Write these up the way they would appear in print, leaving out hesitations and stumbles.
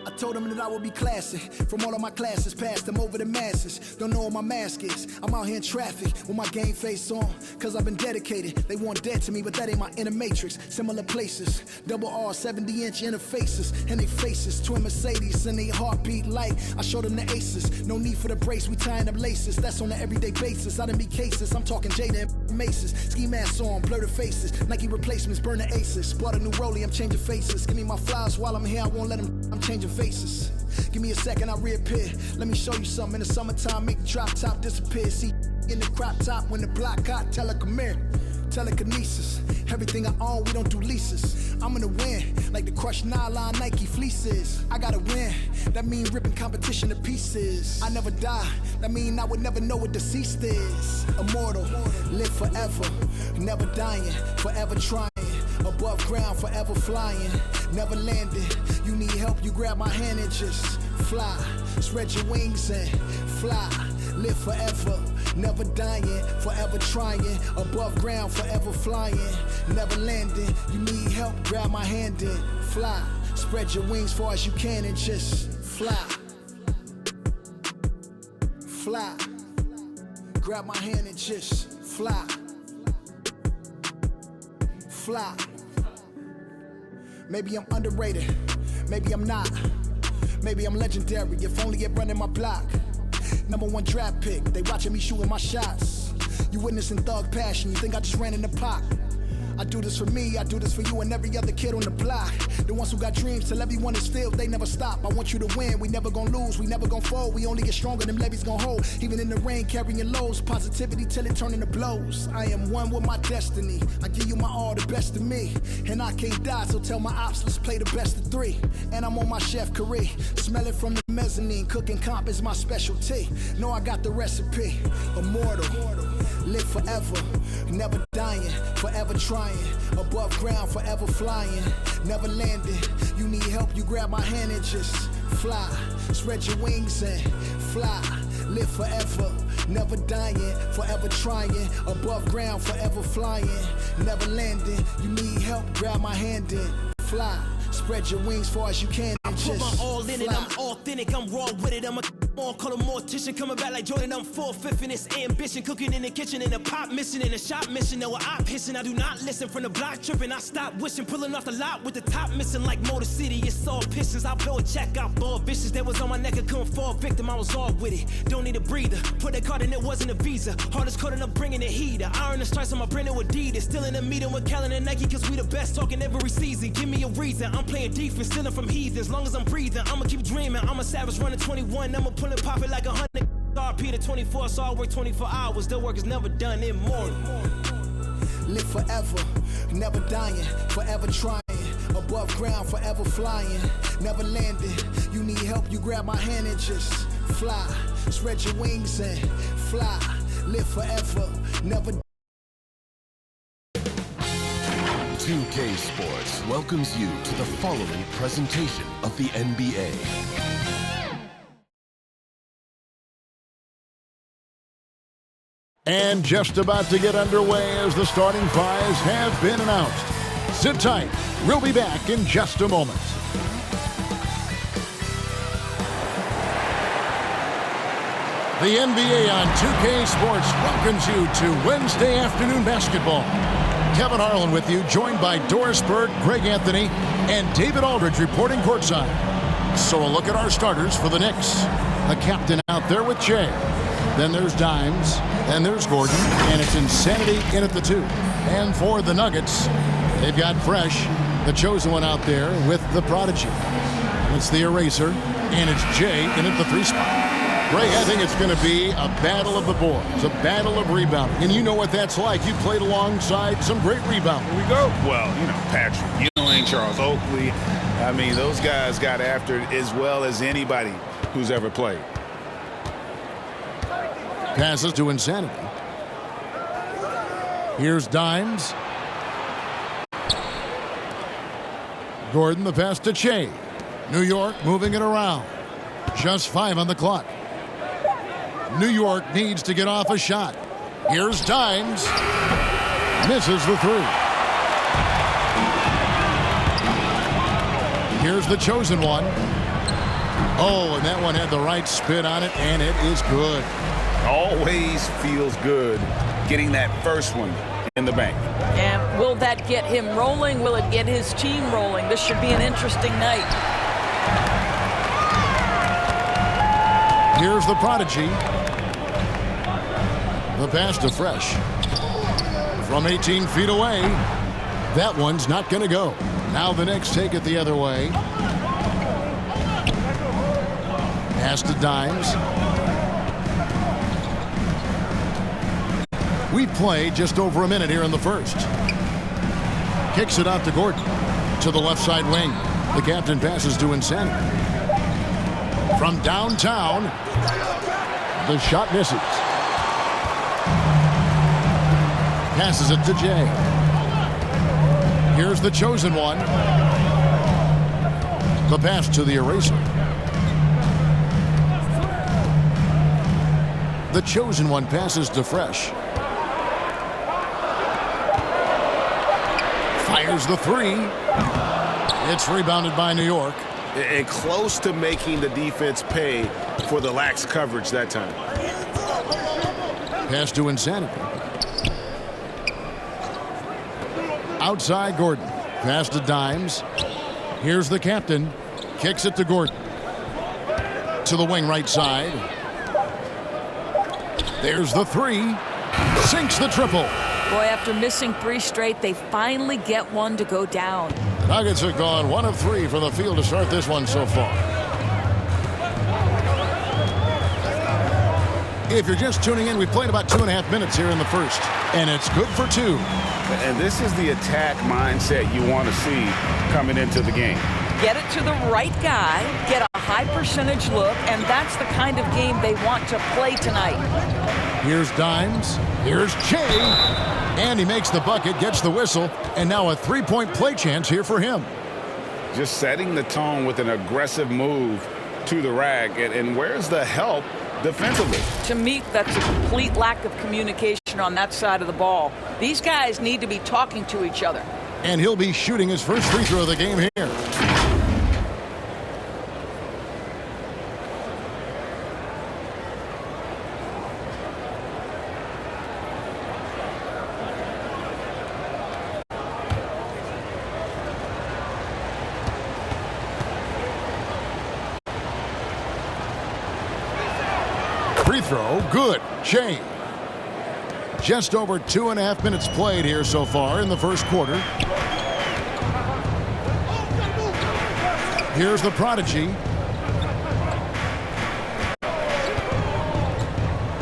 I told them that I would be classy. From all of my classes, passed them over the masses. Don't know what my mask is. I'm out here in traffic with my game face on. Cause I've been dedicated. They want dead to me, but that ain't my inner matrix. Similar places. Double R, 70-inch interfaces. And they faces. Twin Mercedes and they heartbeat light. I showed them the aces. No need for the brace. We tying up laces. That's on an everyday basis. I done be cases. I'm talking Jada and Maces. Ski masks on, blur the faces. Nike replacements, burn the aces. Bought a new rollie, I'm changing faces. Give me my flowers while I'm here. I won't let them. I'm changing faces. Give me a second, I'll reappear. Let me show you something. In the summertime, make the drop top disappear. See in the crop top when the block hot. Tell her come here. Telekinesis. Everything I own, we don't do leases. I'm gonna win, like the crushed nylon Nike fleeces. I gotta win, that mean ripping competition to pieces. I never die, that mean I would never know what deceased is. Immortal, live forever, never dying, forever trying. Above ground, forever flying, never landing. You need help, you grab my hand and just fly. Spread your wings and fly. Live forever, never dying, forever trying. Above ground, forever flying, never landing. You need help, grab my hand and fly. Spread your wings far as you can and just fly. Fly. Grab my hand and just fly. Fly. Maybe I'm underrated, maybe I'm not. Maybe I'm legendary, if only it running my block. #1 draft pick, they watching me shooting my shots. You witnessing thug passion, you think I just ran in the pot. I do this for me, I do this for you and every other kid on the block. The ones who got dreams, till everyone is filled, they never stop. I want you to win, we never gonna lose, we never gonna fold. We only get stronger, them levees gonna hold. Even in the rain, carrying lows, positivity till it turn into blows. I am one with my destiny, I give you my all, the best of me. And I can't die, so tell my ops, let's play the best of 3. And I'm on my chef career, smell it from the mezzanine. Cooking comp is my specialty, know I got the recipe. Immortal, live forever, never dying, forever trying. Above ground, forever flying, never landing. You need help, you grab my hand and just fly. Spread your wings and fly. Live forever, never dying, forever trying. Above ground, forever flying, never landing. You need help, grab my hand and fly. Spread your wings far as you can and just put my all in it, fly. I'm authentic, I'm raw with it. I'm a more color mortician, coming back like Jordan. I'm 4/5 in this ambition, cooking in the kitchen, in the pot mission, in the shop mission. No, I pissing, I do not listen. From the block tripping, I stop wishing, pulling off the lot with the top missing like Motor City. It's all pistons, I blow a check out, ball vicious. That was on my neck, I couldn't fall victim, I was all with it. Don't need a breather, put that card in, it wasn't a visa. Hardest code and I'm bringing the heater. Iron the stripes on my brand new Adidas. Still in the meeting with Kellen and Nike, cause we the best talking every season. Give me a reason, I'm playing defense, stealing from heathens. As long as I'm breathing, I'ma keep dreaming. I'm a savage running 21, I'ma pull and pop it like 100. RP to 24, so I work 24 hours. The work is never done, immortal. Live forever, never dying, forever trying. Above ground, forever flying, never landing. You need help, you grab my hand and just fly. Spread your wings and fly. Live forever, never. 2K Sports welcomes you to the following presentation of the NBA. And just about to get underway as the starting fives have been announced. Sit tight. We'll be back in just a moment. The NBA on 2K Sports welcomes you to Wednesday afternoon basketball. Kevin Harlan with you, joined by Doris Berg, Greg Anthony, and David Aldridge reporting courtside. So a look at our starters for the Knicks. The captain out there with Jay. Then there's Dimes, and there's Gordon, and it's Insanity in at the 2. And for the Nuggets, they've got Fresh, the chosen one out there with the Prodigy. It's the Eraser, and it's Jay in at the 3 spot. Greg, I think it's going to be a battle of the boards, a battle of rebounding. And you know what that's like. You played alongside some great rebounders. Here we go. Well, you know, Patrick Ewing, Charles Oakley. I mean, those guys got after it as well as anybody who's ever played. Passes to Insanity. Here's Dimes. Gordon, the pass to Che. New York moving it around. Just 5 on the clock. New York needs to get off a shot. Here's Dimes. Misses the 3. Here's the chosen one. Oh, and that one had the right spin on it, and it is good. Always feels good getting that first one in the bank. And will that get him rolling? Will it get his team rolling? This should be an interesting night. Here's the prodigy. The pass to Fresh. From 18 feet away. That one's not going to go. Now the Knicks take it the other way. Pass to Dimes. We've played just over a minute here in the first. Kicks it out to Gordon. To the left side wing. The captain passes to Insanity. From downtown, the shot misses. Passes it to Jay. Here's the chosen one. The pass to the eraser. The chosen one passes to Fresh. Fires the three. It's rebounded by New York. And close to making the defense pay for the lax coverage that time. Pass to Insanity. Outside Gordon. Pass to Dimes. Here's the captain. Kicks it to Gordon. To the wing right side. There's the three. Sinks the triple. Boy, after missing 3 straight, they finally get one to go down. Nuggets have gone 1 of 3 from the field to start this one so far. If you're just tuning in, we've played about 2.5 minutes here in the first, and it's good for 2. And this is the attack mindset you want to see coming into the game. Get it to the right guy, get a high percentage look, and that's the kind of game they want to play tonight. Here's Dimes. Here's Che. And he makes the bucket, gets the whistle, and now a 3-point play chance here for him. Just setting the tone with an aggressive move to the rack. And where's the help defensively? To me, that's a complete lack of communication on that side of the ball. These guys need to be talking to each other. And he'll be shooting his first free throw of the game here. Free throw, good. Shane. Just over 2.5 minutes played here so far in the first quarter. Here's the prodigy.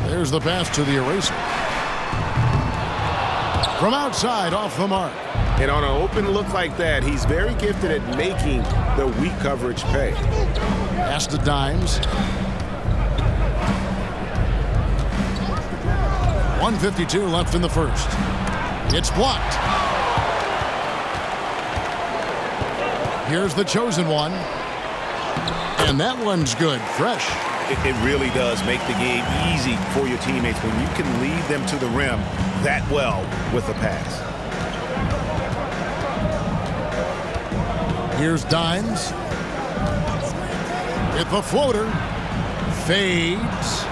There's the pass to the eraser. From outside, off the mark. And on an open look like that, he's very gifted at making the weak coverage pay. Pass to Dimes. 1:52 left in the first. It's blocked. Here's the chosen one. And that one's good. Fresh. It really does make the game easy for your teammates when you can lead them to the rim that well with a pass. Here's Dimes. With the floater. Fades.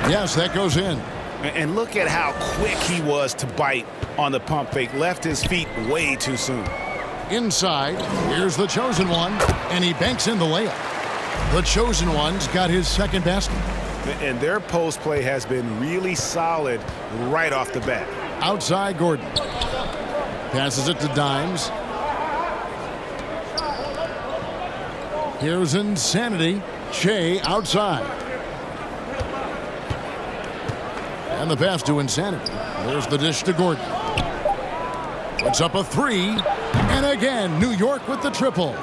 Yes, that goes in. And look at how quick he was to bite on the pump fake. Left his feet way too soon. Inside, here's the chosen one, and he banks in the layup. The chosen one's got his second basket. And their post play has been really solid right off the bat. Outside Gordon. Passes it to Dimes. Here's Insanity. Che outside. And the pass to Insanity. There's the dish to Gordon. Puts up a three. And again, New York with the triple.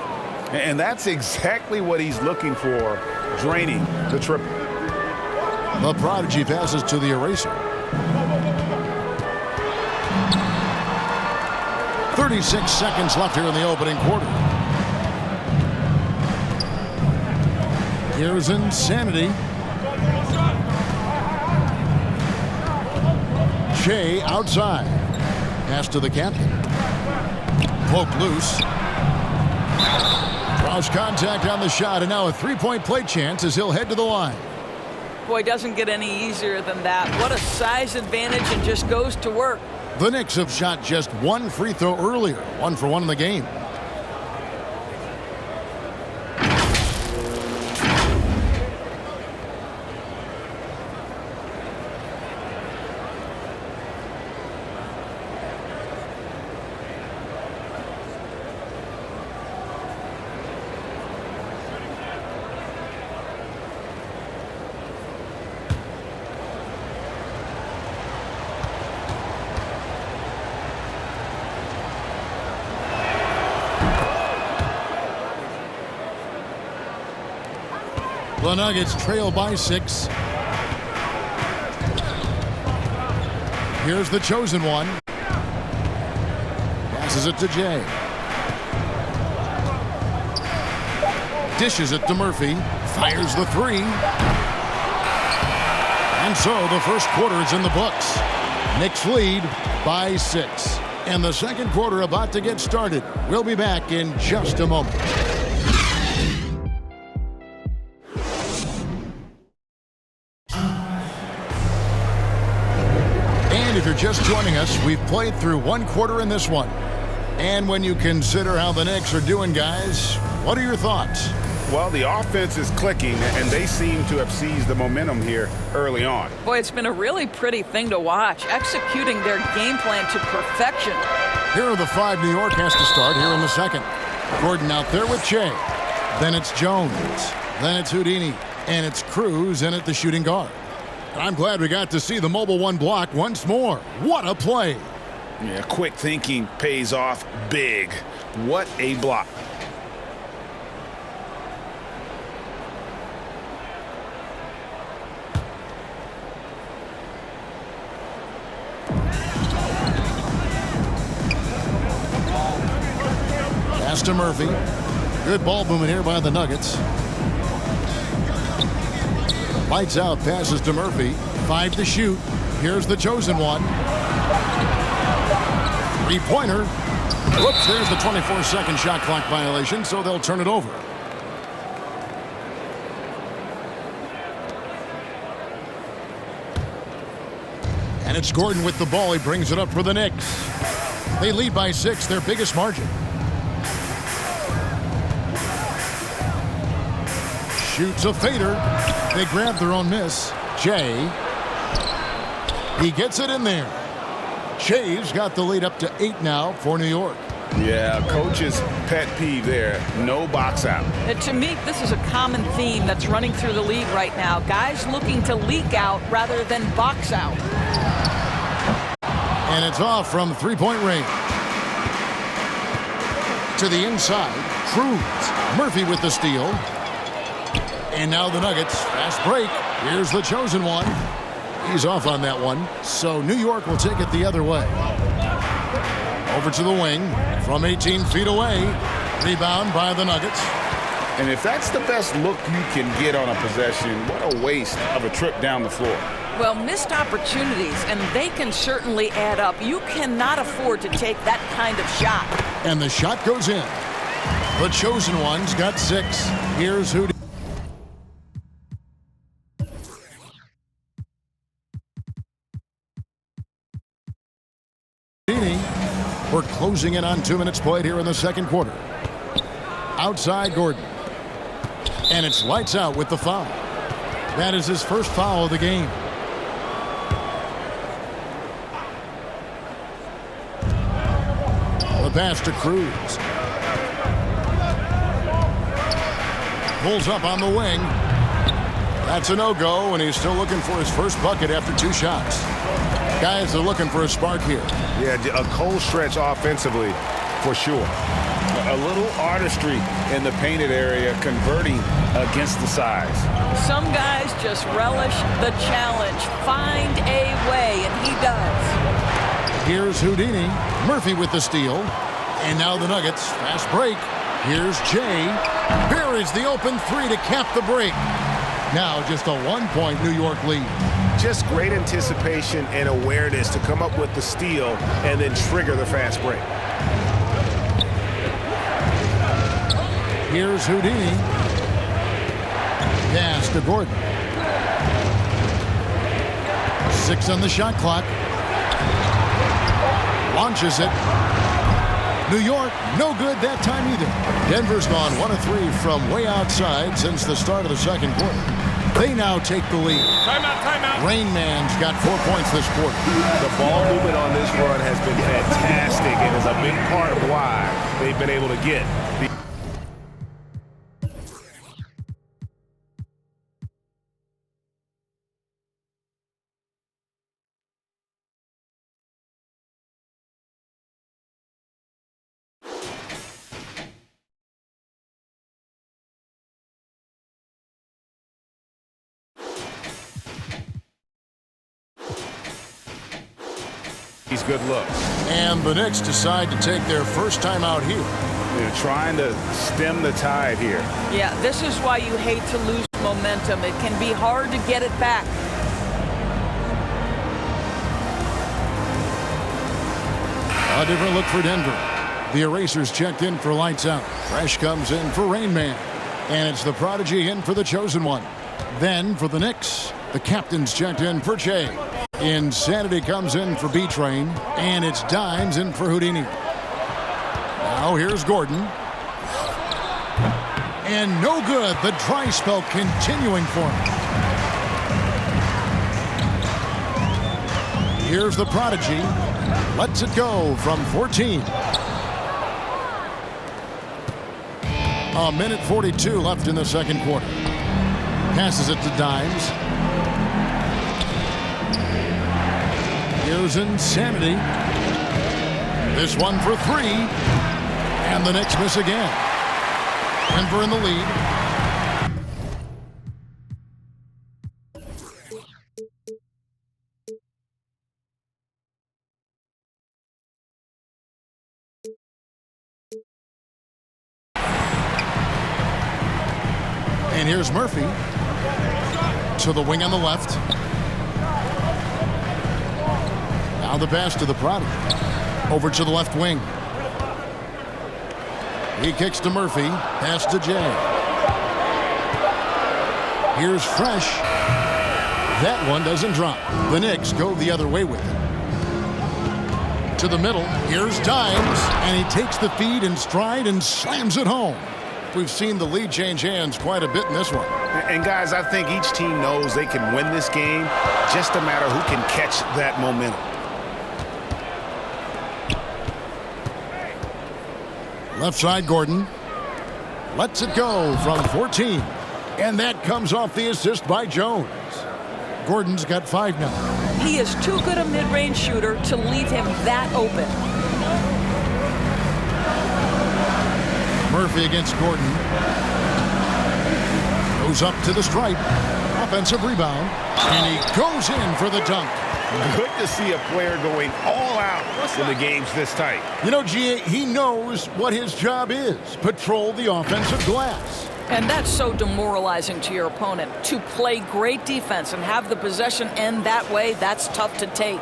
And that's exactly what he's looking for, draining the triple. The prodigy passes to the eraser. 36 seconds left here in the opening quarter. Here's Insanity. Che outside. Pass to the captain. Poke loose. Lost contact on the shot, and now a three-point play chance as he'll head to the line. Boy, doesn't get any easier than that. What a size advantage, and just goes to work. The Knicks have shot just one free throw earlier, 1 for 1 in the game. The Nuggets trail by 6. Here's the chosen one. Passes it to Jay. Dishes it to Murphy. Fires the three. And so the first quarter is in the books. Knicks lead by 6. And the second quarter about to get started. We'll be back in just a moment. If you're just joining us, we've played through one quarter in this one. And when you consider how the Knicks are doing, guys, what are your thoughts? Well, the offense is clicking, and they seem to have seized the momentum here early on. Boy, it's been a really pretty thing to watch, executing their game plan to perfection. Here are the 5 New York has to start here in the second. Gordon out there with Che. Then it's Jones. Then it's Houdini. And it's Cruz in at the shooting guard. I'm glad we got to see the mobile one block once more. What a play. Yeah, quick thinking pays off big. What a block. Pass to Murphy. Good ball movement here by the Nuggets. Lights out, passes to Murphy. 5 to shoot. Here's the chosen one. Three-pointer. Whoops, there's the 24-second shot clock violation, so they'll turn it over. And it's Gordon with the ball. He brings it up for the Knicks. They lead by 6, their biggest margin. Shoots a fader. They grab their own miss. Jay. He gets it in there. Jay's got the lead up to 8 now for New York. Yeah, coach's pet peeve there. No box out. To me, this is a common theme that's running through the league right now. Guys looking to leak out rather than box out. And it's off from three-point range. To the inside. Cruz. Murphy with the steal. And now the Nuggets, fast break. Here's the chosen one. He's off on that one. So New York will take it the other way. Over to the wing from 18 feet away. Rebound by the Nuggets. And if that's the best look you can get on a possession, what a waste of a trip down the floor. Well, missed opportunities, and they can certainly add up. You cannot afford to take that kind of shot. And the shot goes in. The chosen one's got 6. Here's Houdini. We're closing in on 2 minutes played here in the second quarter. Outside Gordon. And it's lights out with the foul. That is his first foul of the game. The pass to Cruz. Pulls up on the wing. That's a no-go, and he's still looking for his first bucket after 2 shots. Guys are looking for a spark here. Yeah, a cold stretch offensively, for sure. A little artistry in the painted area, converting against the size. Some guys just relish the challenge. Find a way, and he does. Here's Houdini. Murphy with the steal. And now the Nuggets. Fast break. Here's Jay. Buries the open 3 to cap the break. Now just a 1-point New York lead. Just great anticipation and awareness to come up with the steal and then trigger the fast break. Here's Houdini. Pass to Gordon. 6 on the shot clock. Launches it. New York, no good that time either. Denver's gone 1 of 3 from way outside since the start of the second quarter. They now take the lead. Timeout. Rain Man's got 4 points this quarter. The ball movement on this run has been fantastic and is a big part of why they've been able to get the good looks. And the Knicks decide to take their first time out here. They're trying to stem the tide here. Yeah, this is why you hate to lose momentum. It can be hard to get it back. A different look for Denver. The Erasers checked in for lights out. Fresh comes in for Rain Man. And it's the prodigy in for the chosen one. Then for the Knicks, the captain's checked in for Jay. Insanity comes in for B-Train, and it's Dimes in for Houdini. Now here's Gordon. And no good. The dry spell continuing for him. Here's the prodigy. Lets it go from 14. A minute 42 left in the second quarter. Passes it to Dimes. Here's Insanity. This one for 3. And the Knicks miss again. Denver in the lead. And here's Murphy. To the wing on the left. Now the pass to the prodigy. Over to the left wing. He kicks to Murphy. Pass to Jay. Here's Fresh. That one doesn't drop. The Knicks go the other way with it. To the middle. Here's Dimes. And he takes the feed in stride and slams it home. We've seen the lead change hands quite a bit in this one. And guys, I think each team knows they can win this game. Just a matter who can catch that momentum. Left side, Gordon. Lets it go from 14. And that comes off the assist by Jones. Gordon's got 5 now. He is too good a mid-range shooter to leave him that open. Murphy against Gordon. Goes up to the stripe. Offensive rebound. And he goes in for the dunk. Good to see a player going all out when the game's this tight. You know, G.A., he knows what his job is. Patrol the offensive glass. And that's so demoralizing to your opponent. To play great defense and have the possession end that way, that's tough to take.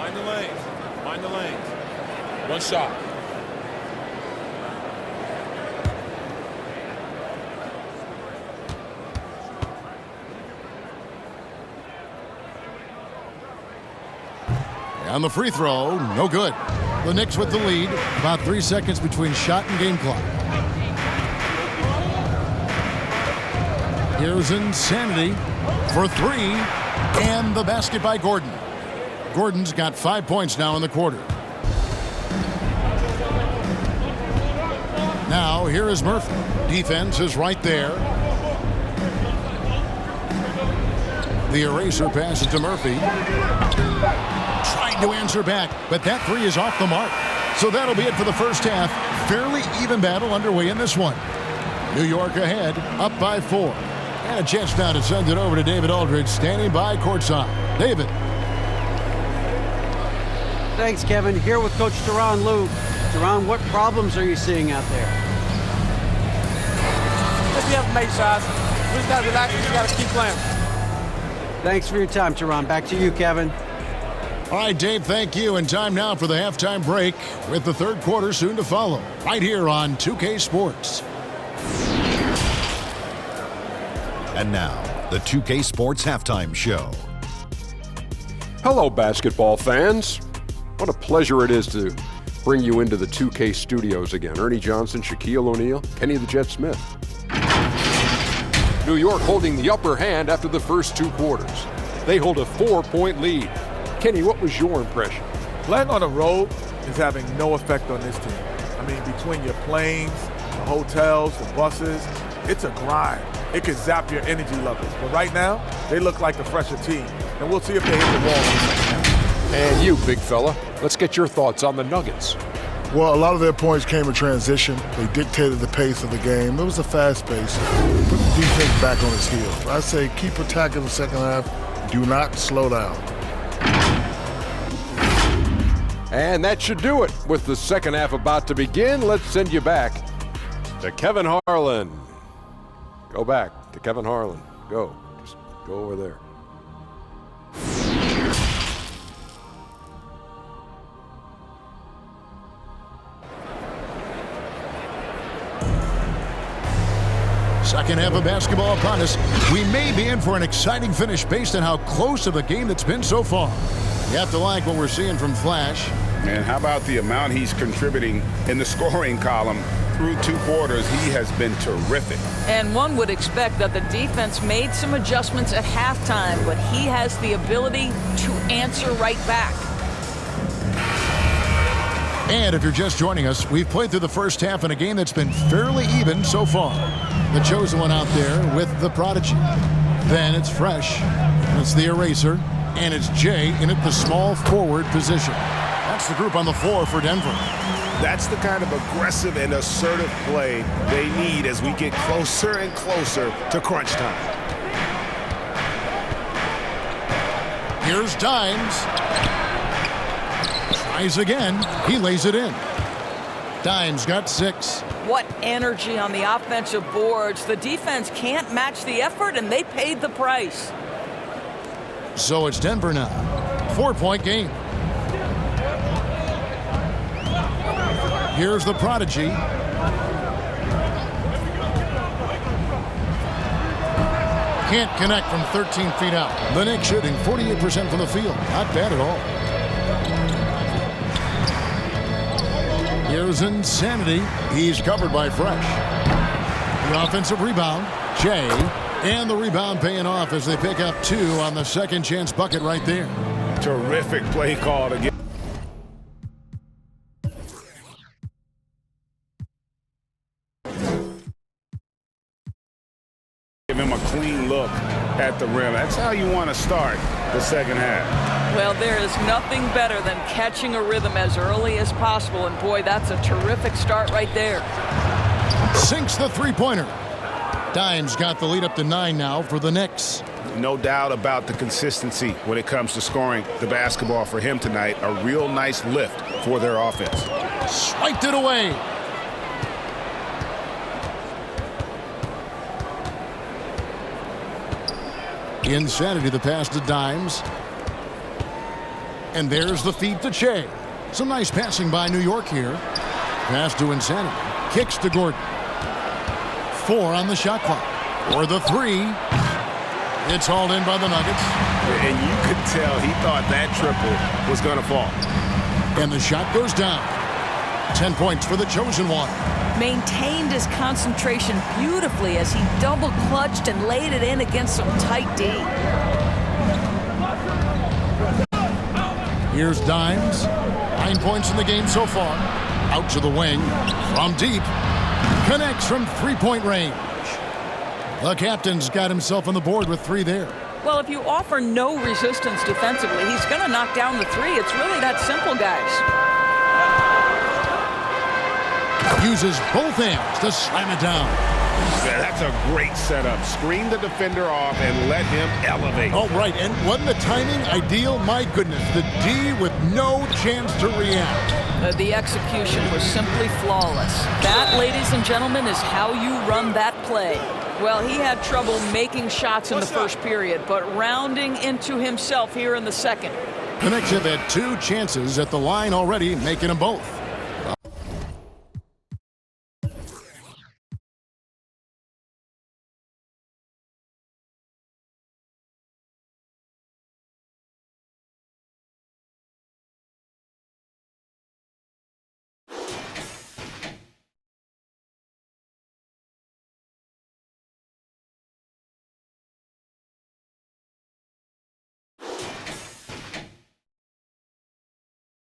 Mind the lanes. Mind the lanes. One shot. On the free throw, no good. The Knicks with the lead. About 3 seconds between shot and game clock. Here's Insanity for three. And the basket by Gordon. Gordon's got 5 points now in the quarter. Now, here is Murphy. Defense is right there. The eraser passes to Murphy. Trying to answer back, but that three is off the mark. So that'll be it for the first half. Fairly even battle underway in this one. New York ahead, up by 4. And a chance now to send it over to David Aldridge, standing by courtside. David. Thanks, Kevin. Here with Coach Teron Lue. Teron, what problems are you seeing out there? Just be able to make shots. We just got to relax. We just got to keep playing. Thanks for your time, Teron. Back to you, Kevin. All right, Dave, thank you. And time now for the halftime break with the third quarter soon to follow. Right here on 2K Sports. And now, the 2K Sports Halftime Show. Hello, basketball fans. What a pleasure it is to bring you into the 2K studios again. Ernie Johnson, Shaquille O'Neal, Kenny the Jet Smith. New York holding the upper hand after the first 2 quarters. They hold a 4-point lead. Kenny, what was your impression? Playing on the road is having no effect on this team. I mean, between your planes, the hotels, the buses, it's a grind. It can zap your energy levels. But right now, they look like the fresher team. And we'll see if they hit the wall. And you, big fella, let's get your thoughts on the Nuggets. Well, a lot of their points came in transition. They dictated the pace of the game. It was a fast pace. Put the defense back on its heels. I say keep attacking the second half. Do not slow down. And that should do it. With the second half about to begin, let's send you back to Kevin Harlan. Go back to Kevin Harlan. Go. Just go over there. Second half of basketball upon us. We may be in for an exciting finish based on how close of a game that's been so far. You have to like what we're seeing from Flash. And how about the amount he's contributing in the scoring column through 2 quarters? He has been terrific. And one would expect that the defense made some adjustments at halftime, but he has the ability to answer right back. And if you're just joining us, we've played through the first half in a game that's been fairly even so far. The chosen one out there with the Prodigy. Then it's Fresh. It's the Eraser. And it's Jay in at the small forward position. That's the group on the floor for Denver. That's the kind of aggressive and assertive play they need as we get closer and closer to crunch time. Here's Dimes. Tries again. He lays it in. Dimes got 6. What energy on the offensive boards. The defense can't match the effort, and they paid the price. So it's Denver now. 4-point game. Here's the Prodigy. Can't connect from 13 feet out. The Knicks shooting 48% from the field. Not bad at all. Here's Insanity. He's covered by Fresh. The offensive rebound. Jay. And the rebound paying off as they pick up 2 on the second chance bucket right there. Terrific play call to get. Give him a clean look at the rim. That's how you want to start the second half. Well, there is nothing better than catching a rhythm as early as possible. And boy, that's a terrific start right there. Sinks the three-pointer. Dimes got the lead up to 9 now for the Knicks. No doubt about the consistency when it comes to scoring the basketball for him tonight. A real nice lift for their offense. Swiped it away. Insanity, the pass to Dimes. And there's the feed to Che. Some nice passing by New York here. Pass to Insanity. Kicks to Gordon. 4 on the shot clock. For the 3. It's hauled in by the Nuggets. And you could tell he thought that triple was going to fall. And the shot goes down. 10 points for the chosen one. Maintained his concentration beautifully as he double clutched and laid it in against some tight D. Here's Dimes. 9 points in the game so far. Out to the wing. From deep. Connects from three-point range. The captain's got himself on the board with 3 there. Well, if you offer no resistance defensively, he's going to knock down the 3. It's really that simple, guys. Uses both hands to slam it down. Yeah, that's a great setup. Screen the defender off and let him elevate. Oh, right. And wasn't the timing ideal? My goodness. The D with no chance to react. The execution was simply flawless. That, ladies and gentlemen, is how you run that play. Well, he had trouble making shots in the first period, but rounding into himself here in the second. The Knicks have had 2 chances at the line already, making them both.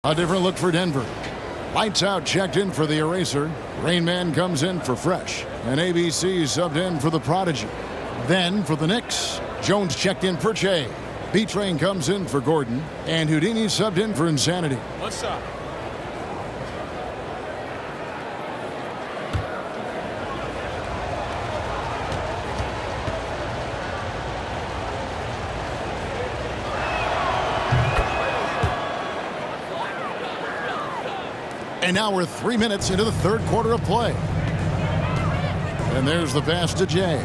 A different look for Denver. Lights out checked in for the eraser. Rain Man comes in for Fresh. And ABC subbed in for the Prodigy. Then for the Knicks, Jones checked in for Che. B-Train comes in for Gordon. And Houdini subbed in for Insanity. What's up? And now we're 3 minutes into the third quarter of play. And there's the pass to Jay.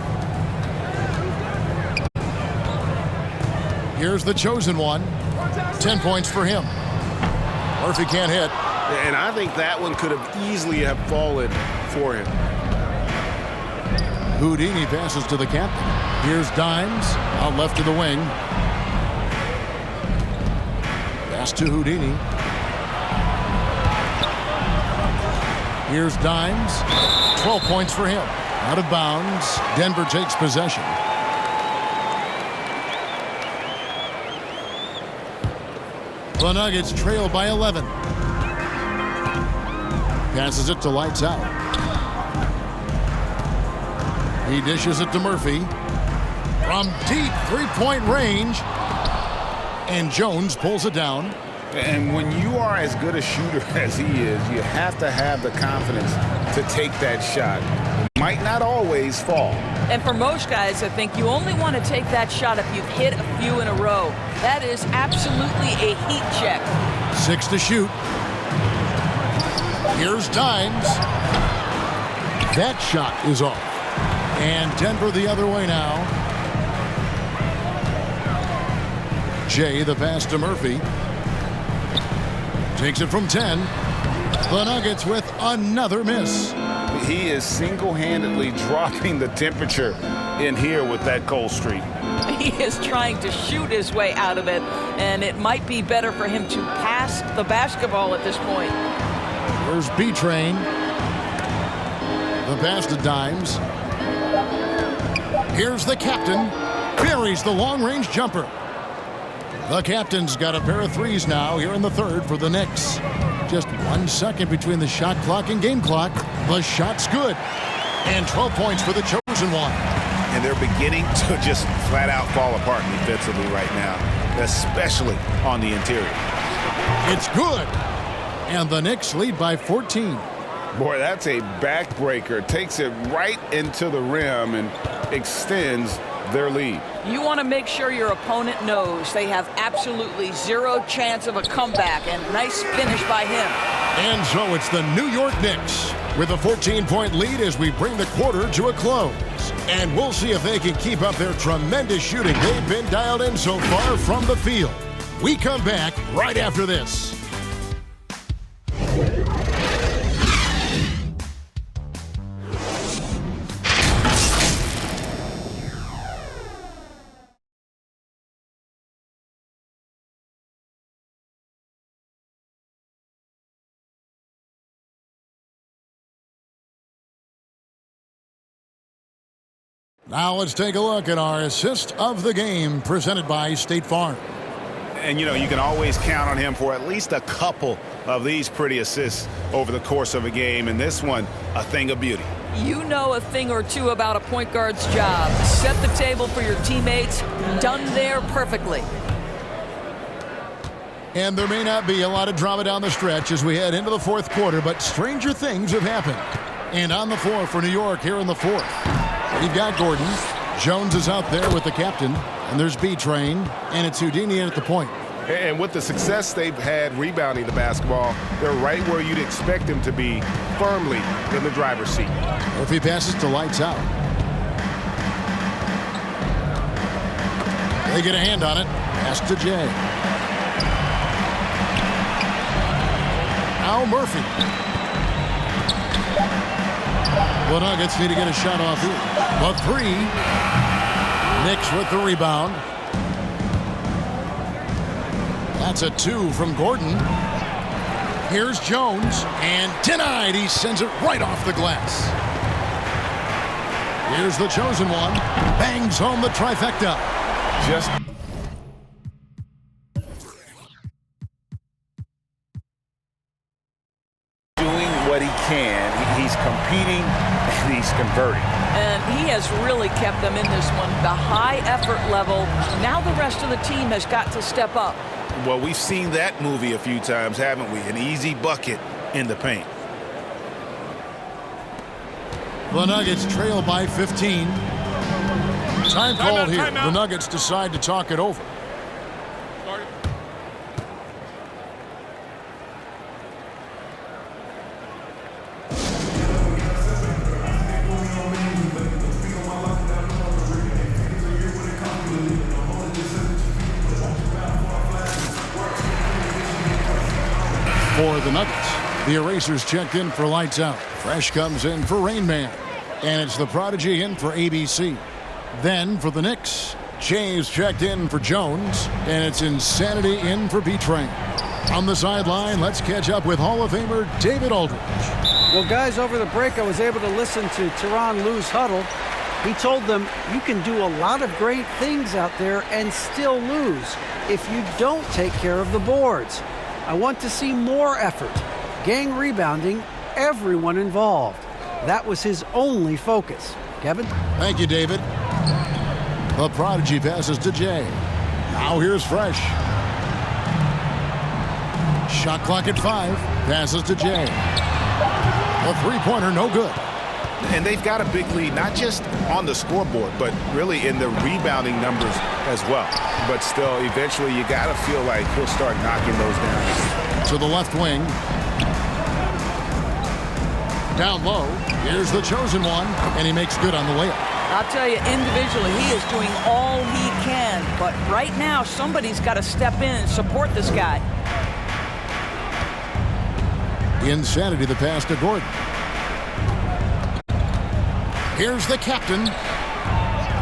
Here's the chosen one. 10 points for him. Murphy can't hit. And I think that one could have easily have fallen for him. Houdini passes to the captain. Here's Dimes out left to the wing. Pass to Houdini. Here's Dimes. 12 points for him. Out of bounds. Denver takes possession. The Nuggets trail by 11. Passes it to Lights Out. He dishes it to Murphy. From deep three-point range. And Jones pulls it down. And when you are as good a shooter as he is, you have to have the confidence to take that shot. It might not always fall. And for most guys, I think you only want to take that shot if you've hit a few in a row. That is absolutely a heat check. 6 to shoot. Here's Dimes. That shot is off. And Denver the other way now. Jay the pass to Murphy. Takes it from 10. The Nuggets with another miss. He is single-handedly dropping the temperature in here with that cold streak. He is trying to shoot his way out of it, and it might be better for him to pass the basketball at this point. There's B-Train. The pass to Dimes. Here's the captain. Buries the long-range jumper. The captain's got a pair of threes now here in the third for the Knicks. Just 1 second between the shot clock and game clock. The shot's good. And 12 points for the chosen one. And they're beginning to just flat out fall apart defensively right now, especially on the interior. It's good. And the Knicks lead by 14. Boy, that's a backbreaker. Takes it right into the rim and extends their lead. You want to make sure your opponent knows they have absolutely zero chance of a comeback, and nice finish by him. And so it's the New York Knicks with a 14-point lead as we bring the quarter to a close. And we'll see if they can keep up their tremendous shooting they've been dialed in so far from the field. We come back right after this. Now let's take a look at our assist of the game presented by State Farm. And, you know, you can always count on him for at least a couple of these pretty assists over the course of a game. And this one, a thing of beauty. You know a thing or two about a point guard's job. Set the table for your teammates. Done there perfectly. And there may not be a lot of drama down the stretch as we head into the fourth quarter, but stranger things have happened. And on the floor for New York here in the fourth, we've got Gordon. Jones is out there with the captain. And there's B-Train. And it's Houdini at the point. And with the success they've had rebounding the basketball, they're right where you'd expect them to be, firmly in the driver's seat. Murphy passes to Lights Out. They get a hand on it. Pass to Jay. Now Murphy. The Nuggets need to get a shot off here. The three. Knicks with the rebound. That's a 2 from Gordon. Here's Jones, and denied. He sends it right off the glass. Here's the chosen one. Bangs home the trifecta. Just doing what he can. He's competing, and he's converting. And he has really kept them in this one. The high effort level. Now the rest of the team has got to step up. Well, we've seen that movie a few times, haven't we? An easy bucket in the paint. The Nuggets trail by 15. Time called here. The Nuggets decide to talk it over. For the Nuggets, the Erasers checked in for Lights Out. Fresh comes in for Rain Man. And it's the Prodigy in for ABC. Then for the Knicks, James checked in for Jones. And it's Insanity in for B-Train. On the sideline, let's catch up with Hall of Famer David Aldridge. Well, guys, over the break, I was able to listen to Tyronn Lue's huddle. He told them, you can do a lot of great things out there and still lose if you don't take care of the boards. I want to see more effort, gang rebounding, everyone involved. That was his only focus. Kevin? Thank you, David. The Prodigy passes to Jay. Now here's Fresh. Shot clock at 5. Passes to Jay. A three-pointer, no good. And they've got a big lead, not just on the scoreboard, but really in the rebounding numbers as well. But still, eventually, you got to feel like he'll start knocking those down. To the left wing. Down low. Here's the chosen one, and he makes good on the layup. I'll tell you, individually, he is doing all he can. But right now, somebody's got to step in and support this guy. Insanity, the pass to Gordon. Here's the captain.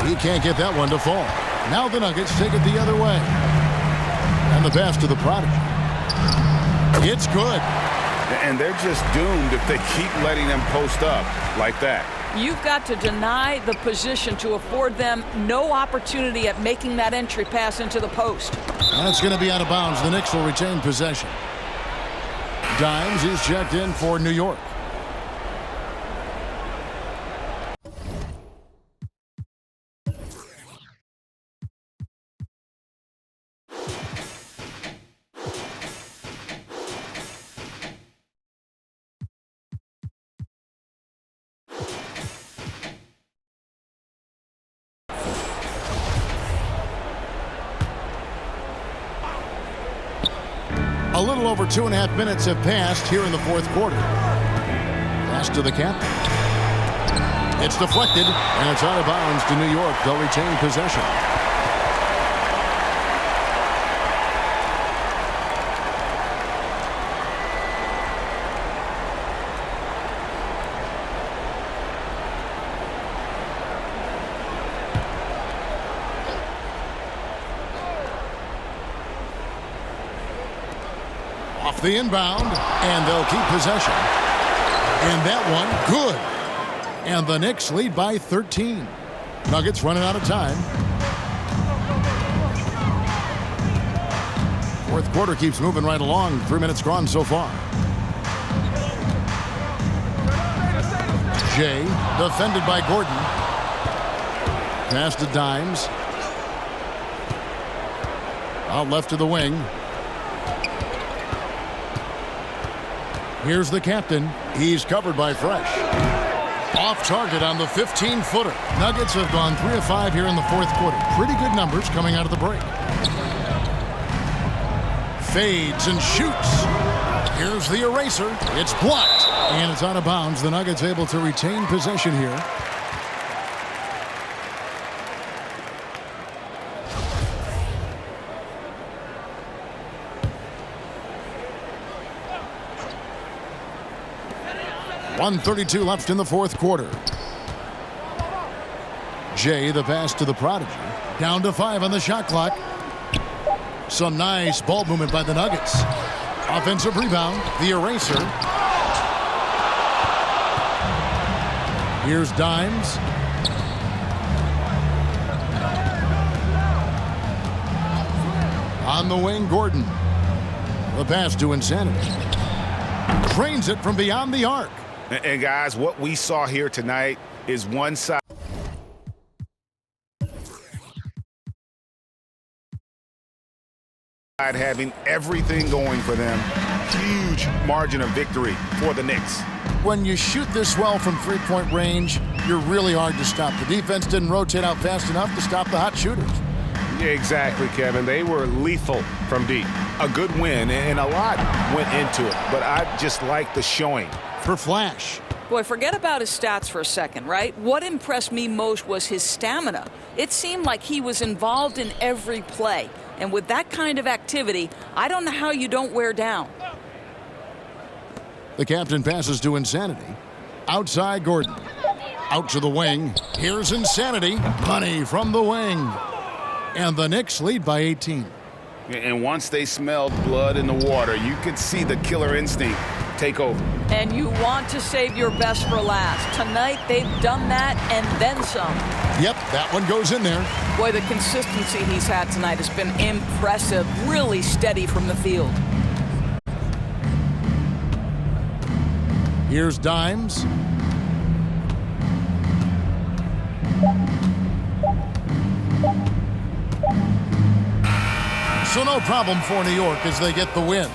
He can't get that one to fall. Now the Nuggets take it the other way. And the pass to the Prodigy. It's good. And they're just doomed if they keep letting them post up like that. You've got to deny the position to afford them no opportunity at making that entry pass into the post. That's going to be out of bounds. The Knicks will retain possession. Dimes is checked in for New York. A little over 2.5 minutes have passed here in the fourth quarter. Pass to the captain. It's deflected, and it's out of bounds to New York. They'll retain possession. Off the inbound, and they'll keep possession. And that one, good. And the Knicks lead by 13. Nuggets running out of time. Fourth quarter keeps moving right along. 3 minutes gone so far. Jay, defended by Gordon. Pass to Dimes. Out left to the wing. Here's the captain. He's covered by Fresh. Off target on the 15-footer. Nuggets have gone 3 of 5 here in the fourth quarter. Pretty good numbers coming out of the break. Fades and shoots. Here's the eraser. It's blocked. And it's out of bounds. The Nuggets able to retain possession here. .132 left in the fourth quarter. Jay, the pass to the prodigy. Down to 5 on the shot clock. Some nice ball movement by the Nuggets. Offensive rebound. The eraser. Here's Dimes. On the wing, Gordon. The pass to Insanity. Trains it from beyond the arc. And guys, what we saw here tonight is one side having everything going for them. Huge margin of victory for the Knicks. When you shoot this well from three-point range, you're really hard to stop. The defense didn't rotate out fast enough to stop the hot shooters. Yeah, exactly, Kevin. They were lethal from deep. A good win, and a lot went into it, but I just like the showing. For Flash. Boy, forget about his stats for a second, right? What impressed me most was his stamina. It seemed like he was involved in every play. And with that kind of activity, I don't know how you don't wear down. The captain passes to Insanity. Outside Gordon. Out to the wing. Here's Insanity. Money from the wing. And the Knicks lead by 18. And once they smelled blood in the water, you could see the killer instinct take over. And you want to save your best for last. Tonight, they've done that and then some. Yep, that one goes in there. Boy, the consistency he's had tonight has been impressive. Really steady from the field. Here's Dimes. So no problem for New York as they get the win.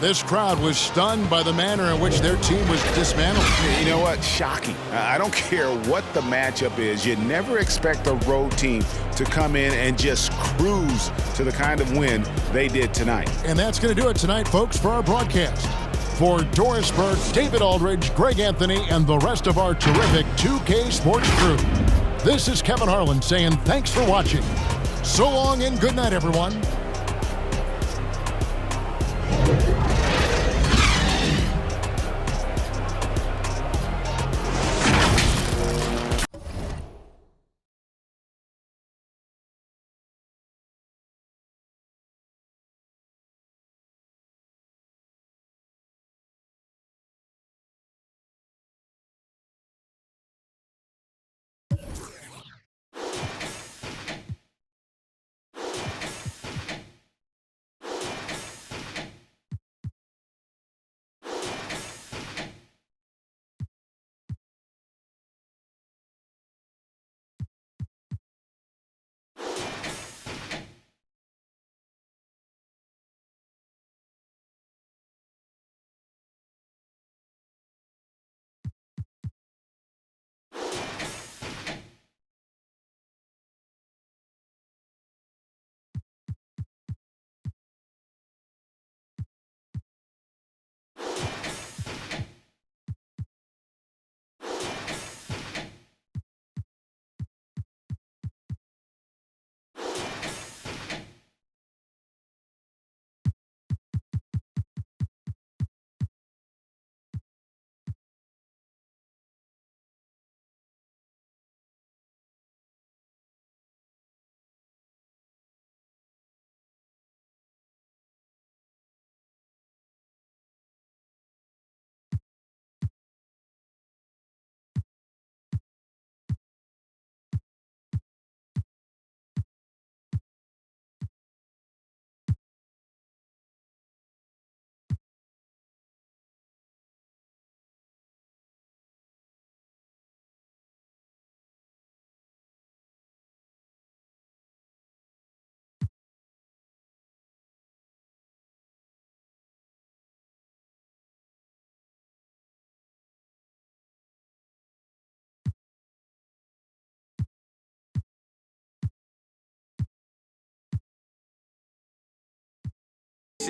This crowd was stunned by the manner in which their team was dismantled. You know what? Shocking. I don't care what the matchup is. You never expect a road team to come in and just cruise to the kind of win they did tonight. And that's going to do it tonight, folks, for our broadcast. For Doris Burke, David Aldridge, Greg Anthony, and the rest of our terrific 2K Sports crew, this is Kevin Harlan saying thanks for watching. So long and good night, everyone.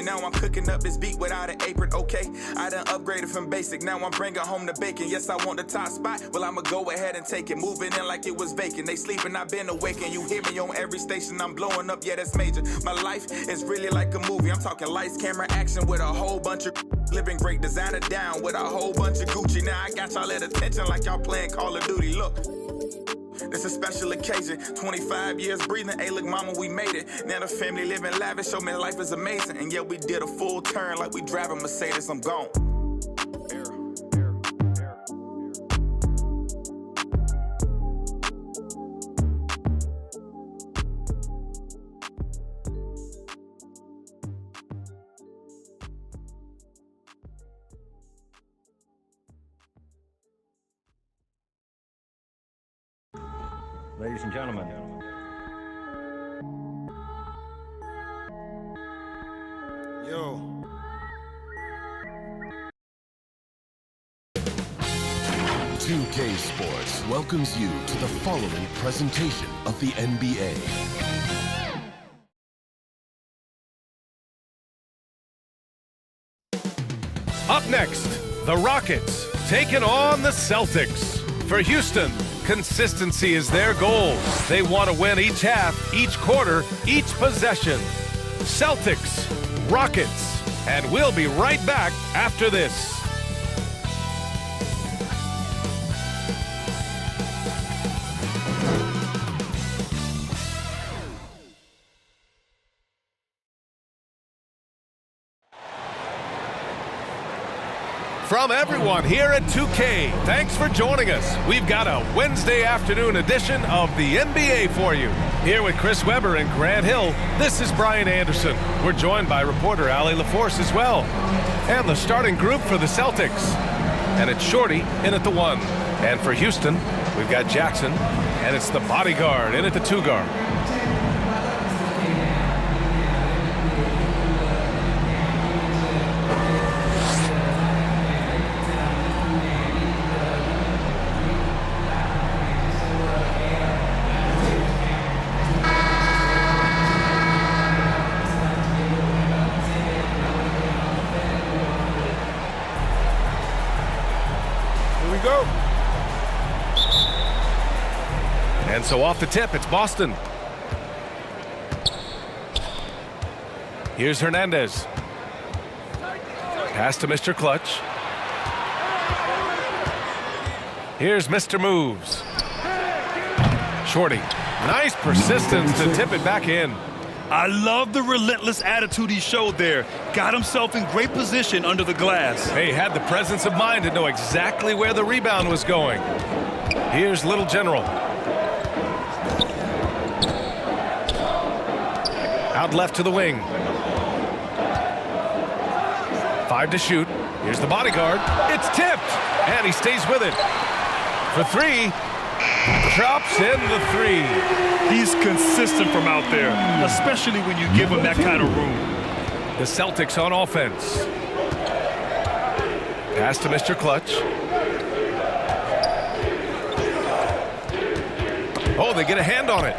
Now I'm cooking up this beat without an apron, okay? I done upgraded from basic, now I'm bringing home the bacon. Yes, I want the top spot, well, I'ma go ahead and take it. Moving in like it was vacant. They sleeping, I've been awakened. You hear me on every station, I'm blowing up, yeah, that's major. My life is really like a movie. I'm talking lights, camera, action with a whole bunch of living great, designer down with a whole bunch of Gucci. Now I got y'all at attention like y'all playing Call of Duty. Look. It's a special occasion, 25 years breathing, hey look mama, we made it. Now the family living lavish, show me life is amazing. And yeah, we did a full turn like we driving Mercedes, I'm gone. Ladies and gentlemen. Yo. "2K Sports" welcomes you to the following presentation of the NBA. Up next, the Rockets taking on the Celtics. For Houston, consistency is their goal. They want to win each half, each quarter, each possession. Celtics, Rockets, and we'll be right back after this. From everyone here at 2K, thanks for joining us. We've got a Wednesday afternoon edition of the NBA for you. Here with Chris Webber and Grant Hill, this is Brian Anderson. We're joined by reporter Allie LaForce as well. And the starting group for the Celtics. And it's Shorty in at the 1. And for Houston, we've got Jackson, and it's the bodyguard in at the 2 guard. Go. And so off the tip, it's Boston. Here's Hernandez. Pass to Mr. Clutch. Here's Mr. Moves. Shorty. Nice persistence to tip it back in. I love the relentless attitude he showed there. Got himself in great position under the glass. He had the presence of mind to know exactly where the rebound was going. Here's Little General. Out left to the wing. 5 to shoot. Here's the bodyguard. It's tipped, and he stays with it. For 3. Drops in the 3. He's consistent from out there, especially when you give him that kind of room. The Celtics on offense. Pass to Mr. Clutch. Oh, they get a hand on it.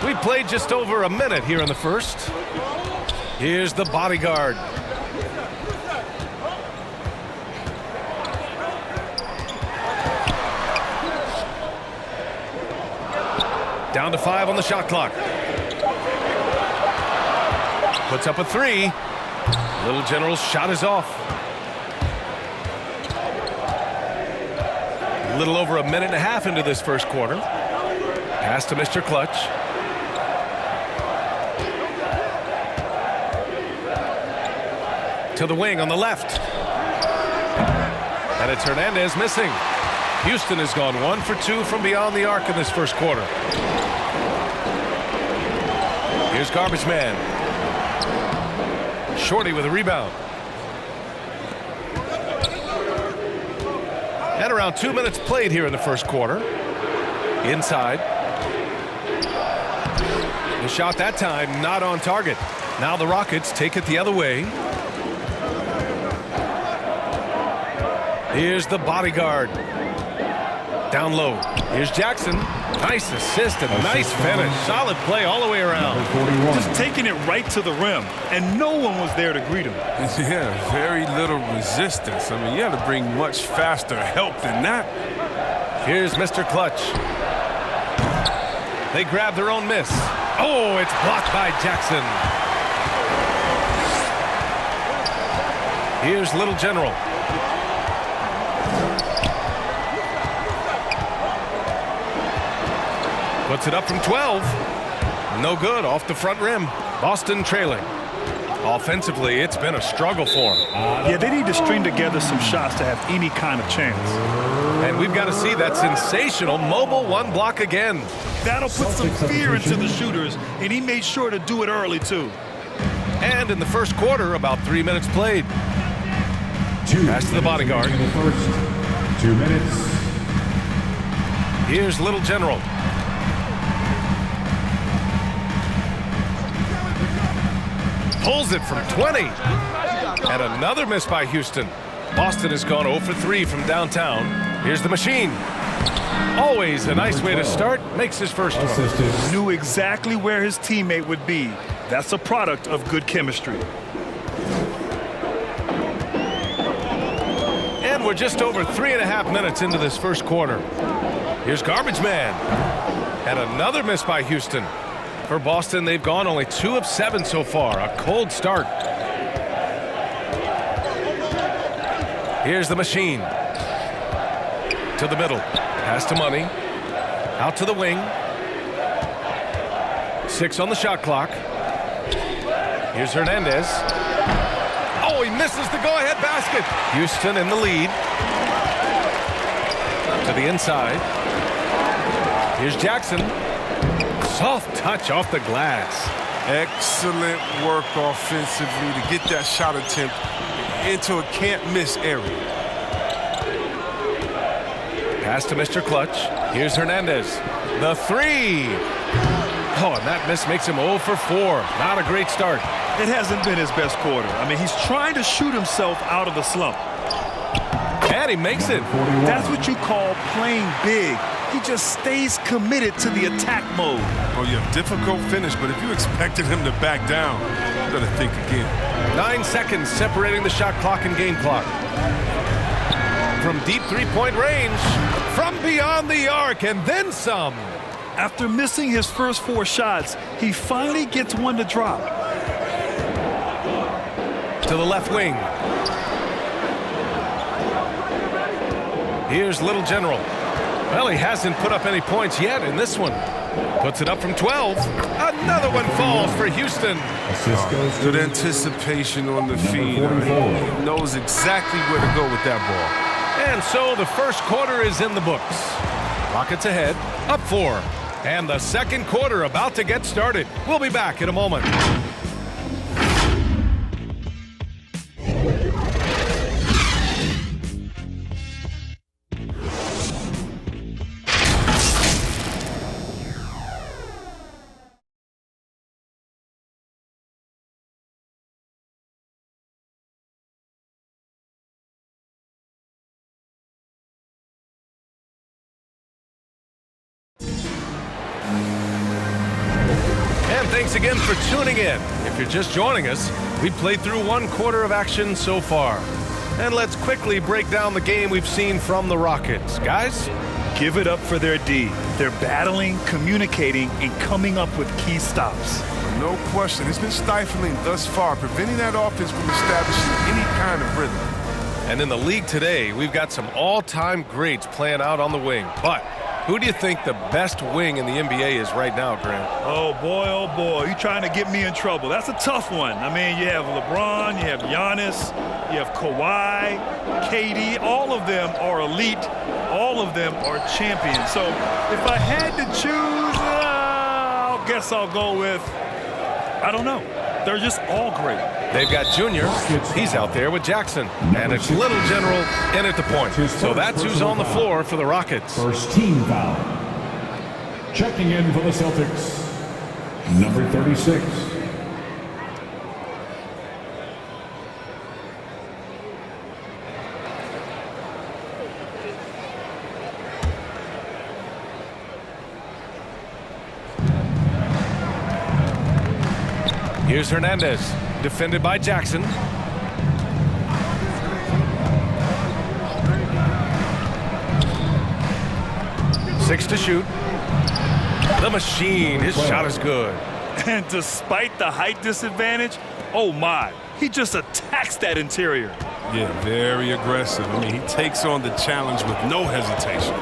We played just over a minute here in the first. Here's the bodyguard. Down to 5 on the shot clock. Puts up a 3. Little General's shot is off. A little over a minute and a half into this first quarter. Pass to Mr. Clutch. To the wing on the left. And it's Hernandez missing. Houston has gone 1 for 2 from beyond the arc in this first quarter. Here's Garbage Man. Shorty with a rebound. And around 2 minutes played here in the first quarter. Inside. The shot that time not on target. Now the Rockets take it the other way. Here's the bodyguard. Down low. Here's Jackson. Nice assist and nice finish. Solid play all the way around. Just taking it right to the rim, and no one was there to greet him. Yeah, very little resistance. I mean, you had to bring much faster help than that. Here's Mr. Clutch. They grab their own miss. Oh, it's blocked by Jackson. Here's Little General. Puts it up from 12. No good, off the front rim. Boston trailing. Offensively, it's been a struggle for them. Yeah, they need to string together some shots to have any kind of chance. And we've got to see that sensational mobile one block again. That'll put some fear into the shooters, and he made sure to do it early, too. And in the first quarter, about 3 minutes played. Pass to the bodyguard. In the first 2 minutes. Here's Little General. Pulls it from 20. And another miss by Houston. Boston has gone 0 for 3 from downtown. Here's the machine. Always a nice way to start. Makes his first one. Knew exactly where his teammate would be. That's a product of good chemistry. And we're just over 3.5 minutes into this first quarter. Here's Garbage Man. And another miss by Houston. For Boston, they've gone only 2 of 7 so far. A cold start. Here's the machine. To the middle. Pass to Money. Out to the wing. 6 on the shot clock. Here's Hernandez. Oh, he misses the go-ahead basket. Houston in the lead. To the inside. Here's Jackson. Soft touch off the glass. Excellent work offensively to get that shot attempt into a can't-miss area. Pass to Mr. Clutch. Here's Hernandez. The 3. Oh, and that miss makes him 0 for 4. Not a great start. It hasn't been his best quarter. I mean, he's trying to shoot himself out of the slump. And he makes it. That's what you call playing big. He just stays committed to the attack mode. Oh, yeah, difficult finish, but if you expected him to back down, you got to think again. 9 seconds separating the shot clock and game clock. From deep three-point range, from beyond the arc, and then some. After missing his first 4 shots, he finally gets one to drop. To the left wing. Here's Little General. Well, he hasn't put up any points yet in this one. Puts it up from 12. Another one falls for Houston. Good anticipation on the feed. He knows exactly where to go with that ball. And so the first quarter is in the books. Rockets ahead, up 4. And the second quarter about to get started. We'll be back in a moment. Thanks again for tuning in. If you're just joining us, we played through 1 quarter of action so far. And let's quickly break down the game we've seen from the Rockets. Guys? Give it up for their D. They're battling, communicating, and coming up with key stops. No question. It's been stifling thus far, preventing that offense from establishing any kind of rhythm. And in the league today, we've got some all-time greats playing out on the wing. But who do you think the best wing in the NBA is right now, Grant? Oh, boy, you trying to get me in trouble. That's a tough one. I mean, you have LeBron, you have Giannis, you have Kawhi, KD. All of them are elite. All of them are champions. So if I had to choose, I guess I'll go with, I don't know. They're just all great. They've got Junior. He's out there with Jackson. And it's Little General in at the point. So that's who's on the floor for the Rockets. First team foul. Checking in for the Celtics, number 36. Here's Hernandez, defended by Jackson. Six to shoot. The machine, his shot is good. And despite the height disadvantage, oh my, he just attacks that interior. Yeah, very aggressive. I mean, he takes on the challenge with no hesitation.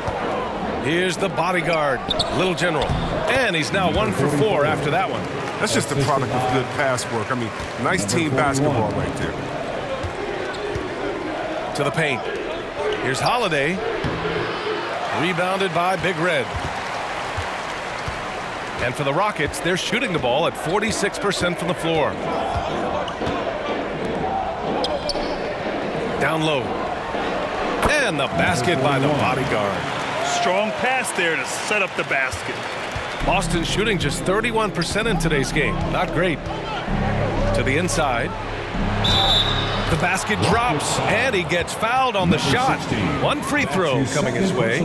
Here's the bodyguard, Little General. And he's now 1 for 4 after that one. That's just a product of good pass work. I mean, nice team basketball right there. To the paint. Here's Holiday. Rebounded by Big Red. And for the Rockets, they're shooting the ball at 46% from the floor. Down low. And the basket by the bodyguard. Strong pass there to set up the basket. Boston shooting just 31% in today's game. Not great. To the inside. The basket drops, and he gets fouled on the shot. One free throw coming his way.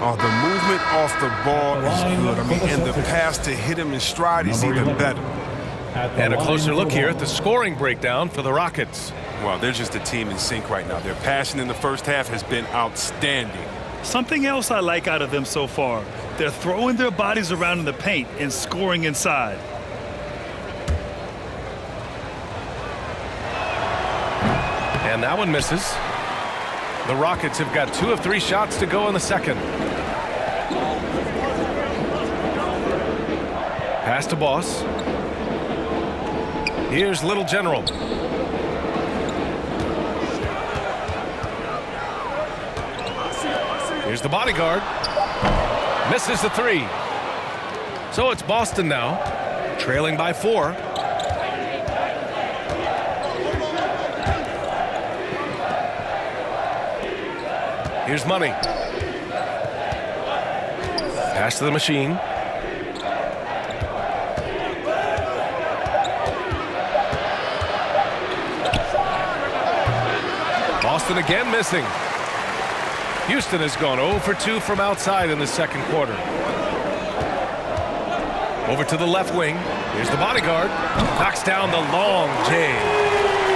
Oh, the movement off the ball is good. I mean, and the pass to hit him in stride is even better. And a closer look here at the scoring breakdown for the Rockets. Well, they're just a team in sync right now. Their passion in the first half has been outstanding. Something else I like out of them so far, they're throwing their bodies around in the paint and scoring inside. And that one misses. The Rockets have got 2 of 3 shots to go in the second. Pass to Boss. Here's Little General. Here's the bodyguard. Misses the 3. So it's Boston now, trailing by 4. Here's Money. Pass to the machine. Boston again missing. Houston has gone 0 for 2 from outside in the second quarter. Over to the left wing. Here's the bodyguard. Knocks down the long J.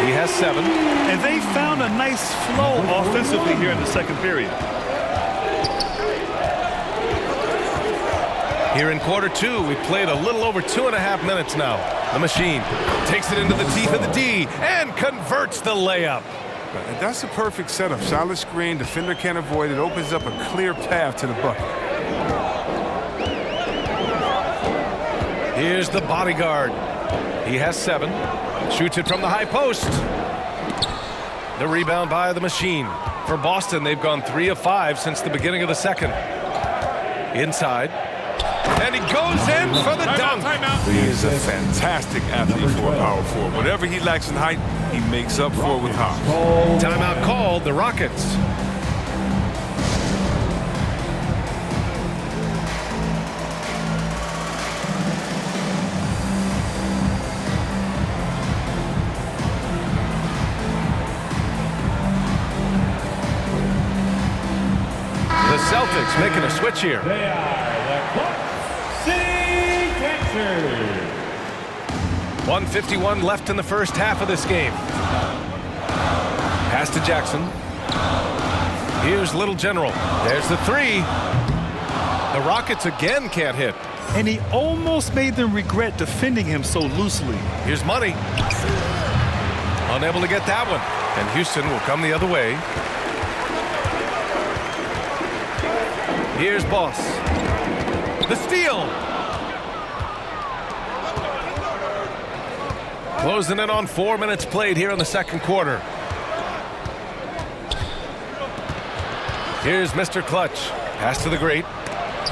He has 7. And they found a nice flow offensively here in the second period. Here in quarter 2, we played a little over 2.5 minutes now. The machine takes it into the teeth of the D and converts the layup. And that's a perfect setup. Solid screen, defender can't avoid it. Opens up a clear path to the bucket. Here's the bodyguard. He has 7. Shoots it from the high post. The rebound by the machine. For Boston, they've gone 3 of 5 since the beginning of the second. Inside. And he goes in for the dunk. He is a fantastic athlete for a power forward. Whatever he lacks in height, he makes up for it with hops. Timeout called, the Rockets. The Celtics making a switch here. They are the Clock City Catchers. 1:51 left in the first half of this game. Pass to Jackson. Here's Little General. There's the 3. The Rockets again can't hit. And he almost made them regret defending him so loosely. Here's Money. Unable to get that one. And Houston will come the other way. Here's Boss. The steal. Closing in on 4 minutes played here in the second quarter. Here's Mr. Clutch. Pass to the great.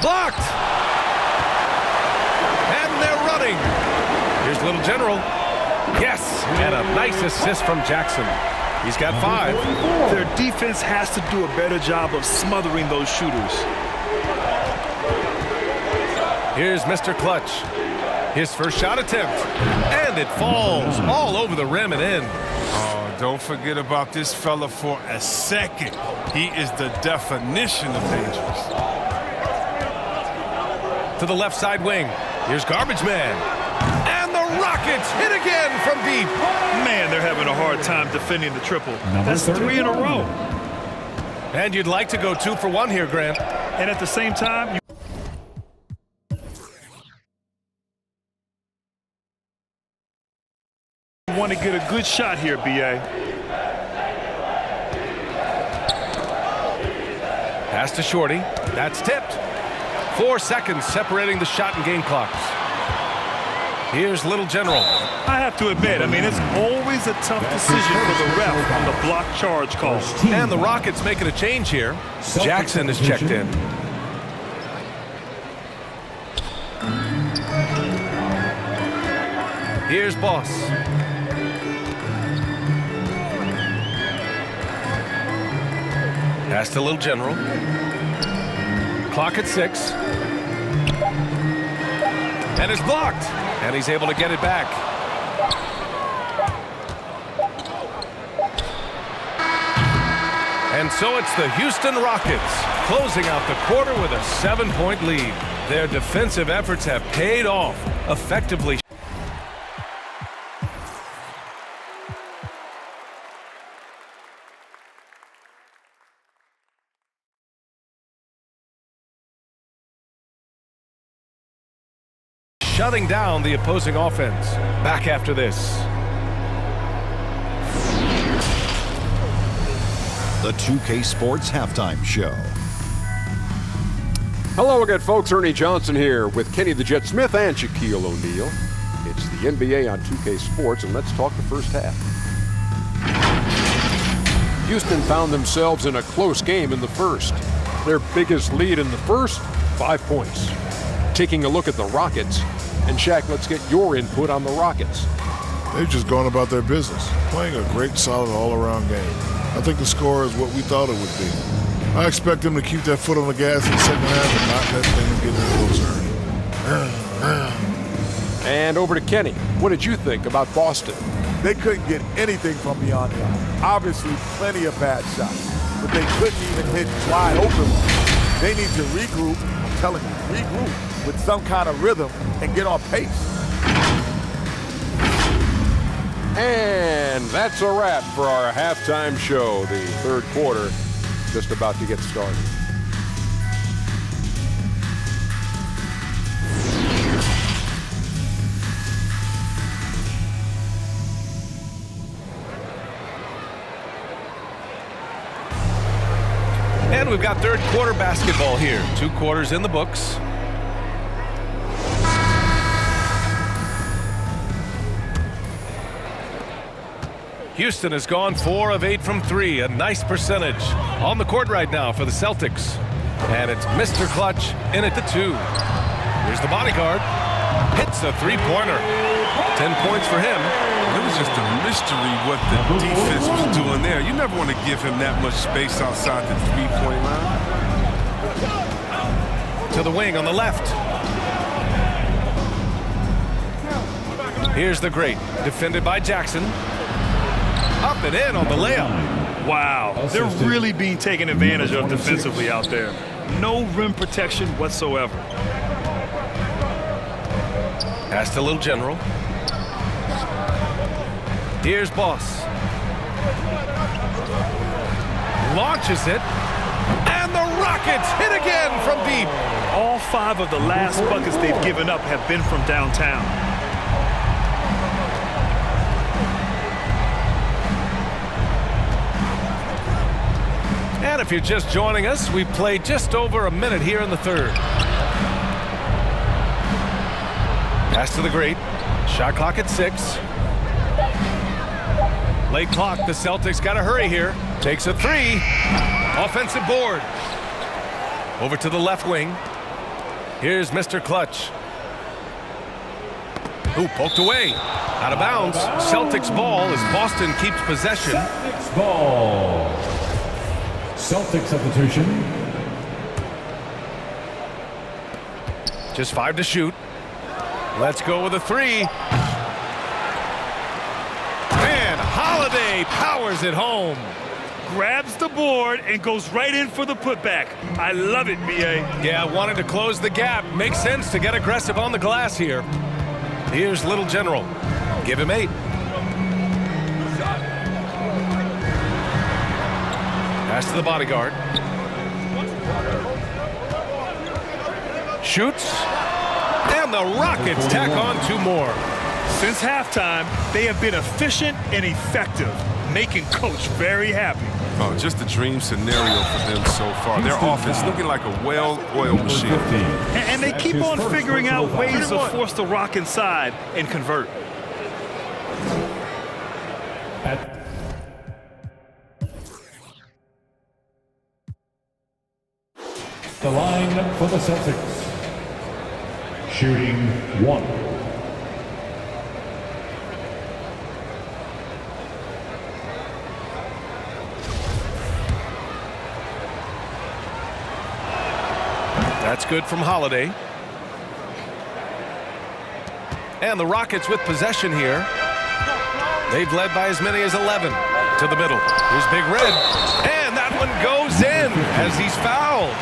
Blocked! And they're running. Here's Little General. Yes! And a nice assist from Jackson. He's got 5. Their defense has to do a better job of smothering those shooters. Here's Mr. Clutch. His first shot attempt. And it falls all over the rim and in. Oh, don't forget about this fella for a second. He is the definition of dangerous. To the left side wing. Here's Garbage Man. And the Rockets hit again from deep. Man, they're having a hard time defending the triple. That's 3 in a row. And you'd like to go 2 for 1 here, Grant. And at the same time, you want to get a good shot here, B.A. Pass to Shorty. That's tipped. 4 seconds separating the shot and game clocks. Here's Little General. I have to admit, I mean, it's always a tough decision for the ref on the block charge call. And the Rockets making a change here. Jackson is checked in. Here's Boss. Pass to Little General. Clock at 6. And it's blocked. And he's able to get it back. And so it's the Houston Rockets closing out the quarter with a 7-point lead. Their defensive efforts have paid off, effectively. Shutting down the opposing offense. Back after this. The 2K Sports Halftime Show. Hello again, folks. Ernie Johnson here with Kenny the Jet Smith and Shaquille O'Neal. It's the NBA on 2K Sports, and let's talk the first half. Houston found themselves in a close game in the first. Their biggest lead in the first, 5 points. Taking a look at the Rockets. And Shaq, let's get your input on the Rockets. They've just gone about their business, playing a great, solid, all-around game. I think the score is what we thought it would be. I expect them to keep their foot on the gas in the second half and not let things get closer. And over to Kenny. What did you think about Boston? They couldn't get anything from beyond the arc. Obviously, plenty of bad shots, but they couldn't even hit wide open ones. They need to regroup. I'm telling you, regroup with some kind of rhythm and get on pace. And that's a wrap for our halftime show. The third quarter just about to get started. And we've got third quarter basketball here. 2 quarters in the books. Houston has gone 4 of 8 from 3, a nice percentage. On the court right now for the Celtics. And it's Mr. Clutch in at the 2. Here's the bodyguard. Hits a 3-pointer. 10 points for him. It was just a mystery what the defense was doing there. You never want to give him that much space outside the 3-point line. To the wing on the left. Here's the great. Defended by Jackson. Up and in on the layup. Wow, they're really being taken advantage of defensively out there. No rim protection whatsoever. Pass to Little General. Here's Boss. Launches it. And the Rockets hit again from deep. All 5 of the last buckets they've given up have been from downtown. And if you're just joining us, we've played just over a minute here in the third. Pass to the great. Shot clock at 6. Late clock. The Celtics got to hurry here. Takes a 3. Offensive board. Over to the left wing. Here's Mr. Clutch. Ooh, poked away. Out of bounds. Celtics ball as Boston keeps possession. Celtics ball. Celtics substitution. Just 5 to shoot. Let's go with a 3. And Holiday powers it home. Grabs the board and goes right in for the putback. I love it, B.A. Yeah, wanted to close the gap. Makes sense to get aggressive on the glass here. Here's Little General. Give him 8. Pass to the bodyguard. Shoots. And the Rockets tack on 2 more. Since halftime, they have been efficient and effective, making Coach very happy. Oh, just a dream scenario for them so far. Their offense looking like a well-oiled machine. And they keep on figuring out ways to force the Rock inside and convert. The line for the Celtics. Shooting 1. That's good from Holiday. And the Rockets with possession here. They've led by as many as 11. To the middle. Here's Big Red. And that one goes in as he's fouled.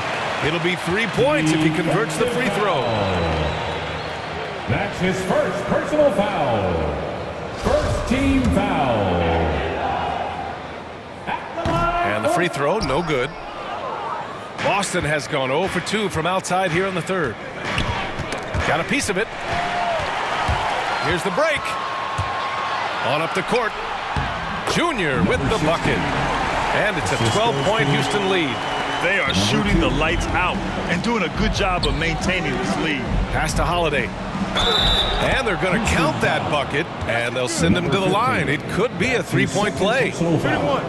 It'll be 3 points if he converts the free throw. That's his first personal foul. First team foul. And the free throw, no good. Boston has gone 0 for 2 from outside here in the third. Got a piece of it. Here's the break. On up the court. Junior with the bucket. And it's a 12-point Houston lead. They are shooting the lights out and doing a good job of maintaining this lead. Pass to Holiday. And they're going to count that bucket, and they'll send him to the line. It could be a 3-point play. 31.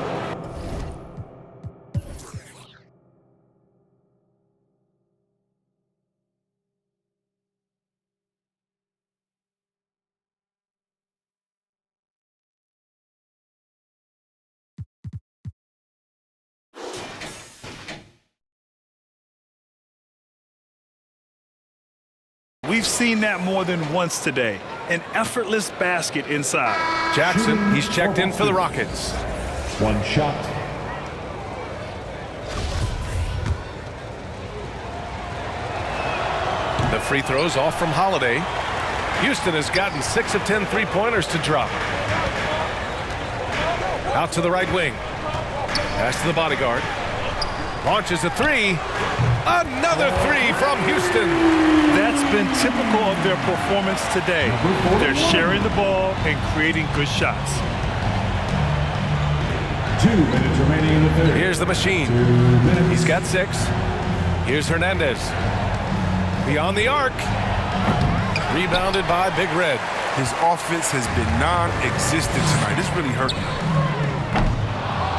We've seen that more than once today. An effortless basket inside. Jackson, he's checked in for the Rockets. 1 shot. The free throw's off from Holiday. Houston has gotten 6 of 10 3-pointers to drop. Out to the right wing. Pass to the bodyguard. Launches a 3. Another 3 from Houston. That's been typical of their performance today. They're sharing the ball and creating good shots. 2 minutes remaining in the third. Here's the machine. He's got 6. Here's Hernandez. Beyond the arc. Rebounded by Big Red. His offense has been non-existent tonight. It's really hurting him.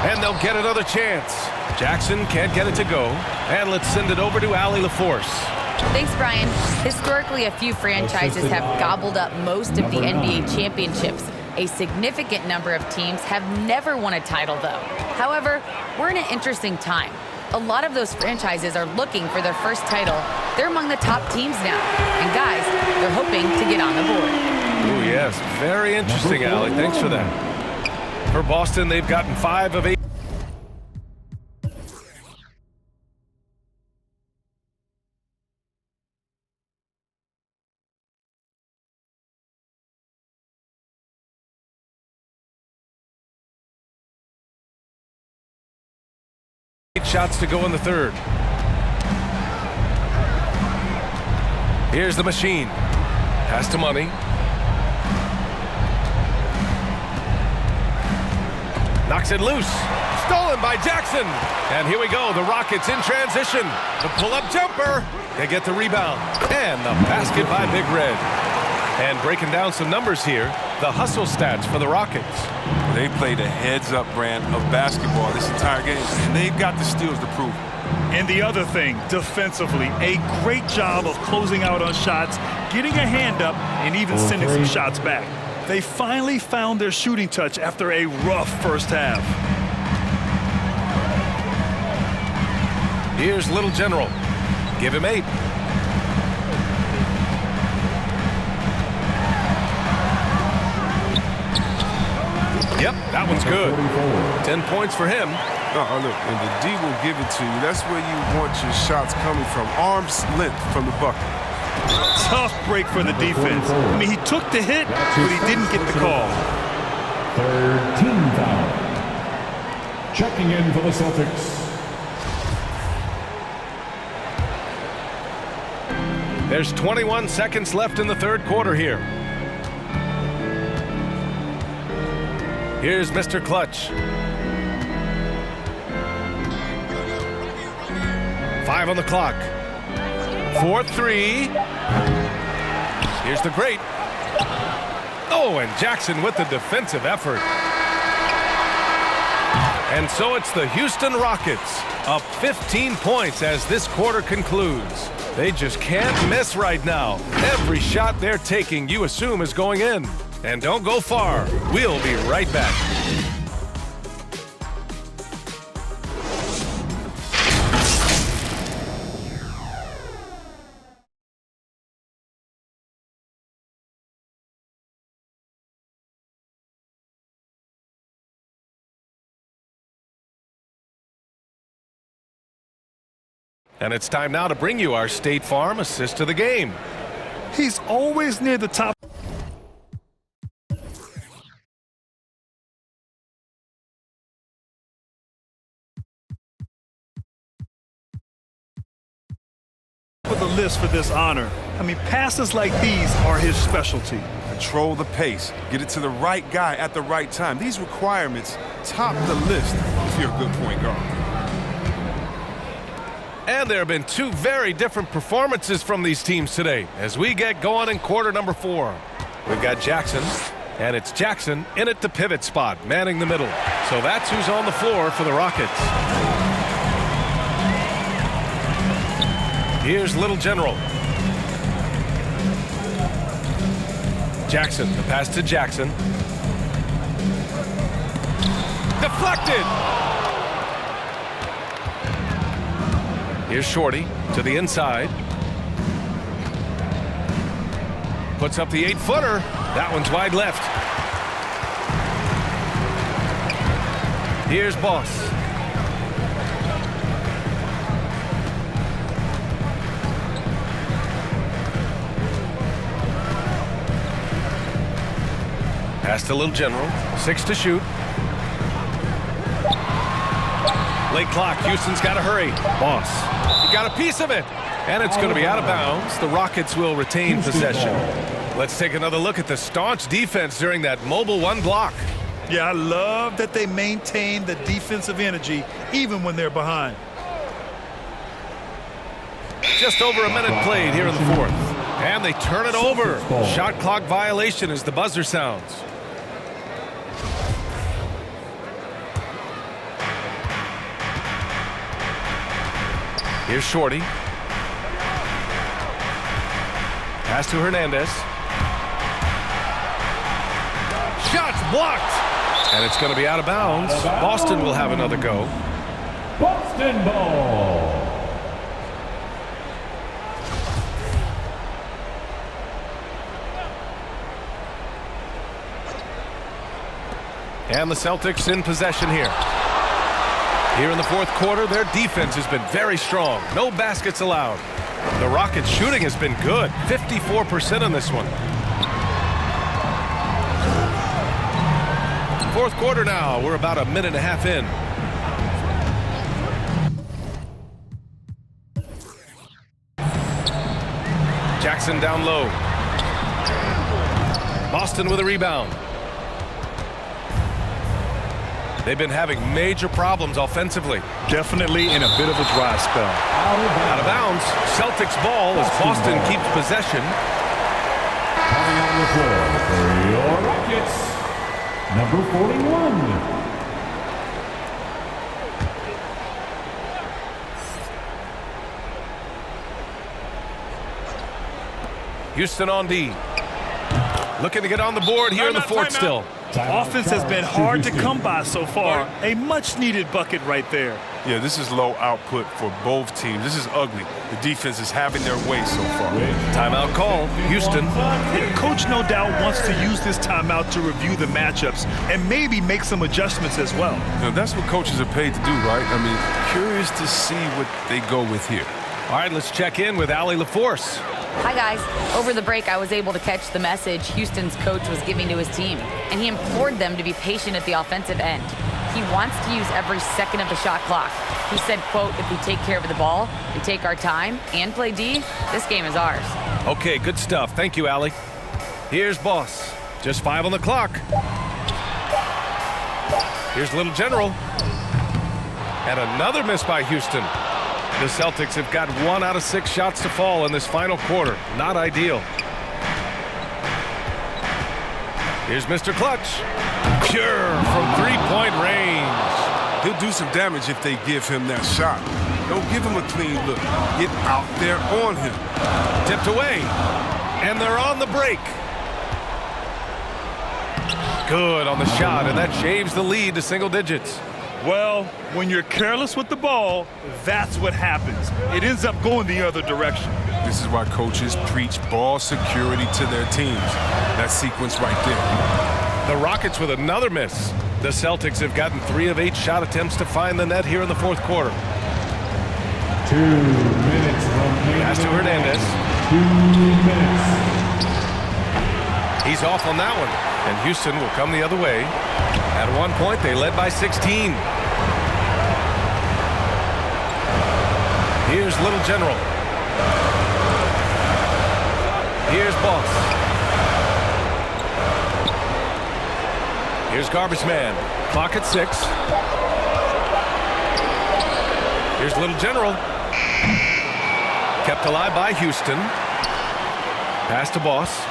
And they'll get another chance. Jackson can't get it to go. And let's send it over to Allie LaForce. Thanks, Brian. Historically, a few franchises have gobbled up most of the NBA championships. A significant number of teams have never won a title, though. However, we're in an interesting time. A lot of those franchises are looking for their first title. They're among the top teams now. And guys, they're hoping to get on the board. Oh, yes. Very interesting, Allie. Thanks for that. For Boston, they've gotten 5 of 8. Shots to go in the third. Here's the machine. Pass to Money. Knocks it loose. Stolen by Jackson. And here we go. The Rockets in transition. The pull-up jumper. They get the rebound. And the basket by Big Red. And breaking down some numbers here, the hustle stats for the Rockets. They played a heads-up brand of basketball this entire game, and they've got the steals to prove it. And the other thing, defensively, a great job of closing out on shots, getting a hand up, and even sending some shots back. They finally found their shooting touch after a rough first half. Here's Little General. Give him 8. Yep, that one's good. 10 points for him. Look, when the D will give it to you, that's where you want your shots coming from. Arm's length from the bucket. Tough break for the defense. I mean, he took the hit, but he didn't get the call. Third team foul. Checking in for the Celtics. There's 21 seconds left in the third quarter here. Here's Mr. Clutch. 5 on the clock. 4-3. Here's the great. Oh, and Jackson with the defensive effort. And so it's the Houston Rockets up 15 points as this quarter concludes. They just can't miss right now. Every shot they're taking, you assume, is going in. And don't go far. We'll be right back. And it's time now to bring you our State Farm assist to the game. He's always near the top. With the list for this honor. I mean, passes like these are his specialty. Control the pace. Get it to the right guy at the right time. These requirements top the list if you're a good point guard. And there have been two very different performances from these teams today as we get going in quarter number 4. We've got Jackson, and it's Jackson in at the pivot spot, manning the middle. So that's who's on the floor for the Rockets. Here's Little General. Jackson, the pass to Jackson. Deflected! Here's Shorty to the inside. Puts up the 8-footer. That one's wide left. Here's Boss. Pass to Little General. 6 to shoot. Late clock. Houston's got to hurry. Boss. He got a piece of it. And it's going to be out of bounds. The Rockets will retain possession. Let's take another look at the staunch defense during that mobile 1 block. Yeah, I love that they maintain the defensive energy even when they're behind. Just over a minute played here in the fourth. And they turn it over. Shot clock violation as the buzzer sounds. Here's Shorty. Pass to Hernandez. Shots blocked. And it's going to be out of bounds. Boston will have another go. Boston ball. And the Celtics in possession here. Here in the fourth quarter, their defense has been very strong. No baskets allowed. The Rockets' shooting has been good. 54% on this one. Fourth quarter now. We're about a minute and a half in. Jackson down low. Boston with a rebound. They've been having major problems offensively. Definitely in a bit of a dry spell. Out of bounds. Celtics ball as Boston keeps possession. Coming on the floor for your Rockets, number 41. Houston on D. Looking to get on the board here in the fourth still. Offense has been hard to come by so far. A much-needed bucket right there. Yeah, this is low output for both teams. This is ugly. The defense is having their way so far. Timeout call, Houston. Yeah, Coach no doubt wants to use this timeout to review the matchups and maybe make some adjustments as well. Now, that's what coaches are paid to do, right? I mean, curious to see what they go with here. All right, let's check in with Allie LaForce. Hi, guys. Over the break, I was able to catch the message Houston's coach was giving to his team, and he implored them to be patient at the offensive end. He wants to use every second of the shot clock. He said, quote, if we take care of the ball, we take our time, and play D, this game is ours. Okay, good stuff. Thank you, Allie. Here's Boss. Just 5 on the clock. Here's Little General. And another miss by Houston. The Celtics have got 1 out of 6 shots to fall in this final quarter. Not ideal. Here's Mr. Clutch. Pure from 3-point range. He'll do some damage if they give him that shot. Don't give him a clean look. Get out there on him. Tipped away. And they're on the break. Good on the shot, and that shaves the lead to single digits. Well, when you're careless with the ball, that's what happens. It ends up going the other direction. This is why coaches preach ball security to their teams. That sequence right there. The Rockets with another miss. The Celtics have gotten 3 of 8 shot attempts to find the net here in the fourth quarter. 2 minutes remaining. Pass to Hernandez. 2 minutes. He's off on that one, and Houston will come the other way. At one point, they led by 16. Here's Little General. Here's Boss. Here's Garbage Man. Clock at 6. Here's Little General. Kept alive by Houston. Pass to Boss.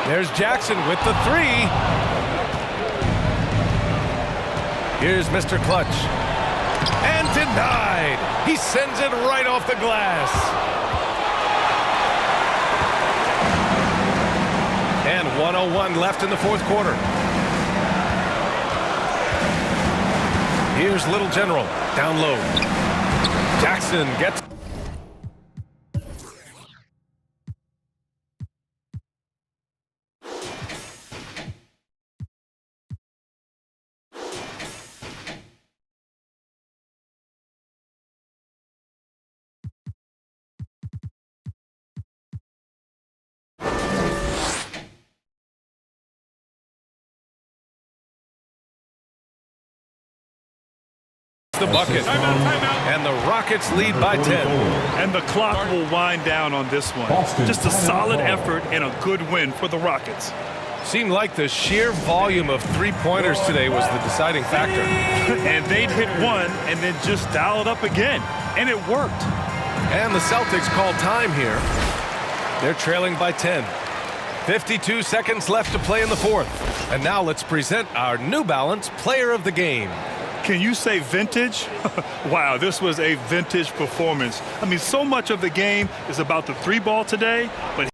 There's Jackson with the 3. Here's Mr. Clutch. And denied. He sends it right off the glass. And 1:01 left in the fourth quarter. Here's Little General. Down low. Jackson gets... the bucket. And the Rockets lead by 10. And the clock will wind down on this one. Just a solid effort and a good win for the Rockets. Seemed like the sheer volume of three-pointers today was the deciding factor. And they'd hit one and then just dial it up again. And it worked. And the Celtics call time here. They're trailing by 10. 52 seconds left to play in the fourth. And now let's present our New Balance Player of the Game. Can you say vintage? Wow, this was a vintage performance. I mean, so much of the game is about the 3-ball today, but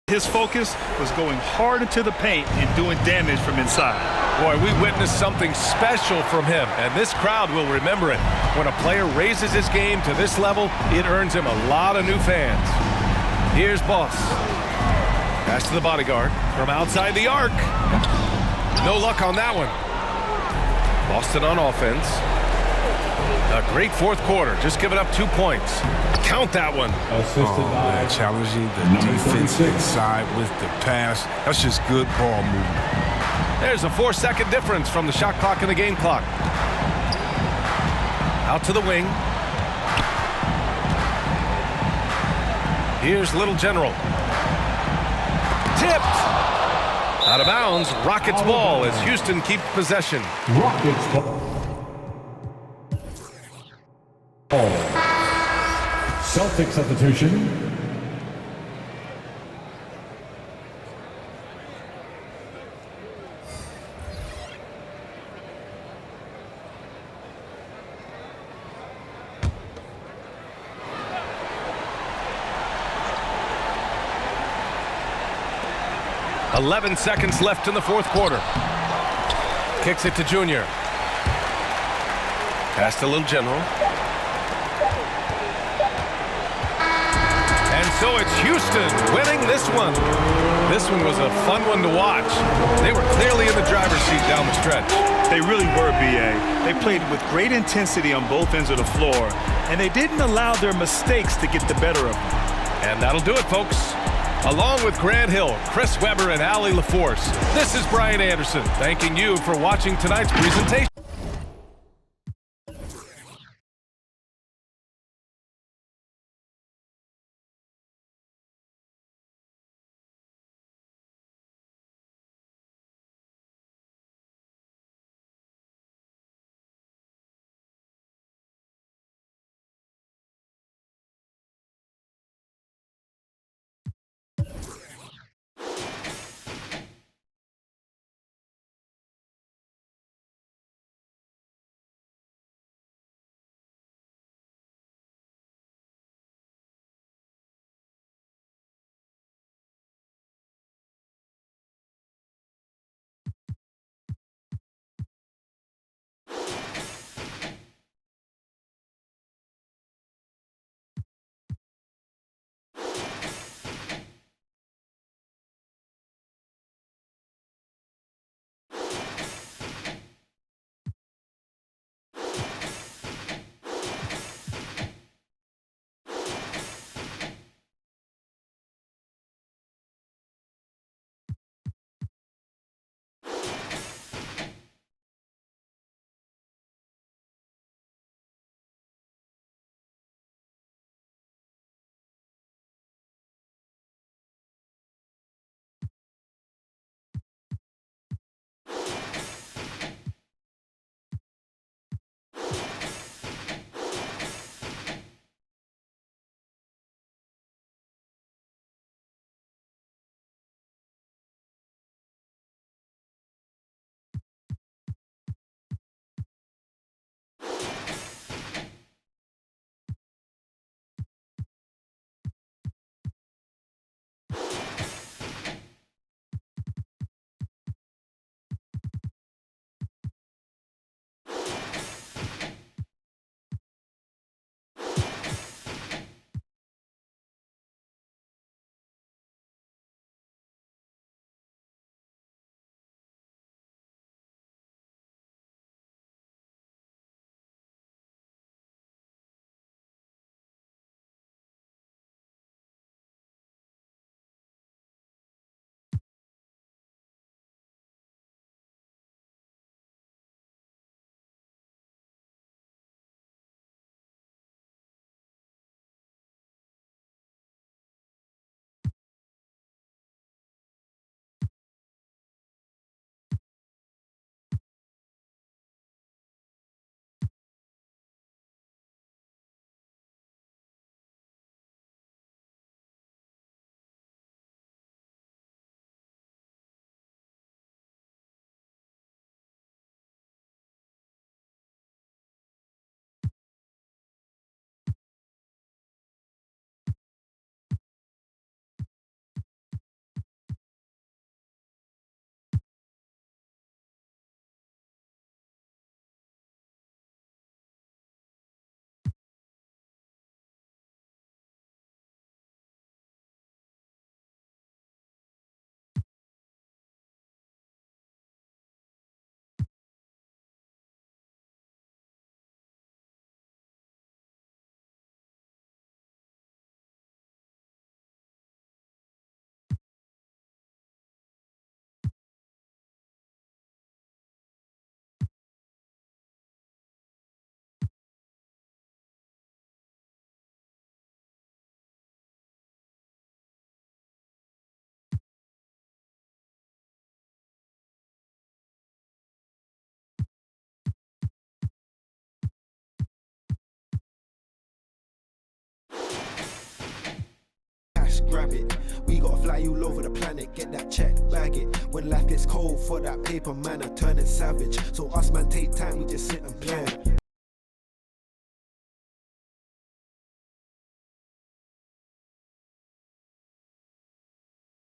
his focus was going hard into the paint and doing damage from inside. Boy, we witnessed something special from him, and this crowd will remember it. When a player raises his game to this level, it earns him a lot of new fans. Here's Boss. Pass to the bodyguard from outside the arc. No luck on that one. Boston on offense. A great fourth quarter. Just giving up 2 points. Count that one. Challenging the defense inside with the pass. That's just good ball movement. There's a 4-second difference from the shot clock and the game clock. Out to the wing. Here's Little General. Tipped. Out of bounds. Rockets ball as Houston keeps possession. Rockets ball. Celtics substitution. .11 seconds left in the fourth quarter. Kicks it to Junior. Pass to Little General. And So it's Houston winning this one. This one was a fun one to watch. They were clearly in the driver's seat down the stretch. They really were, B.A. They played with great intensity on both ends of the floor, and they didn't allow their mistakes to get the better of them. And that'll do it, folks. Along with Grant Hill, Chris Webber, and Allie LaForce, this is Brian Anderson thanking you for watching tonight's presentation. Grab it. We gotta fly all over the planet, get that check, bag it. When life gets cold for that paper man, I turn it savage. So us man take time, we just sit and plan.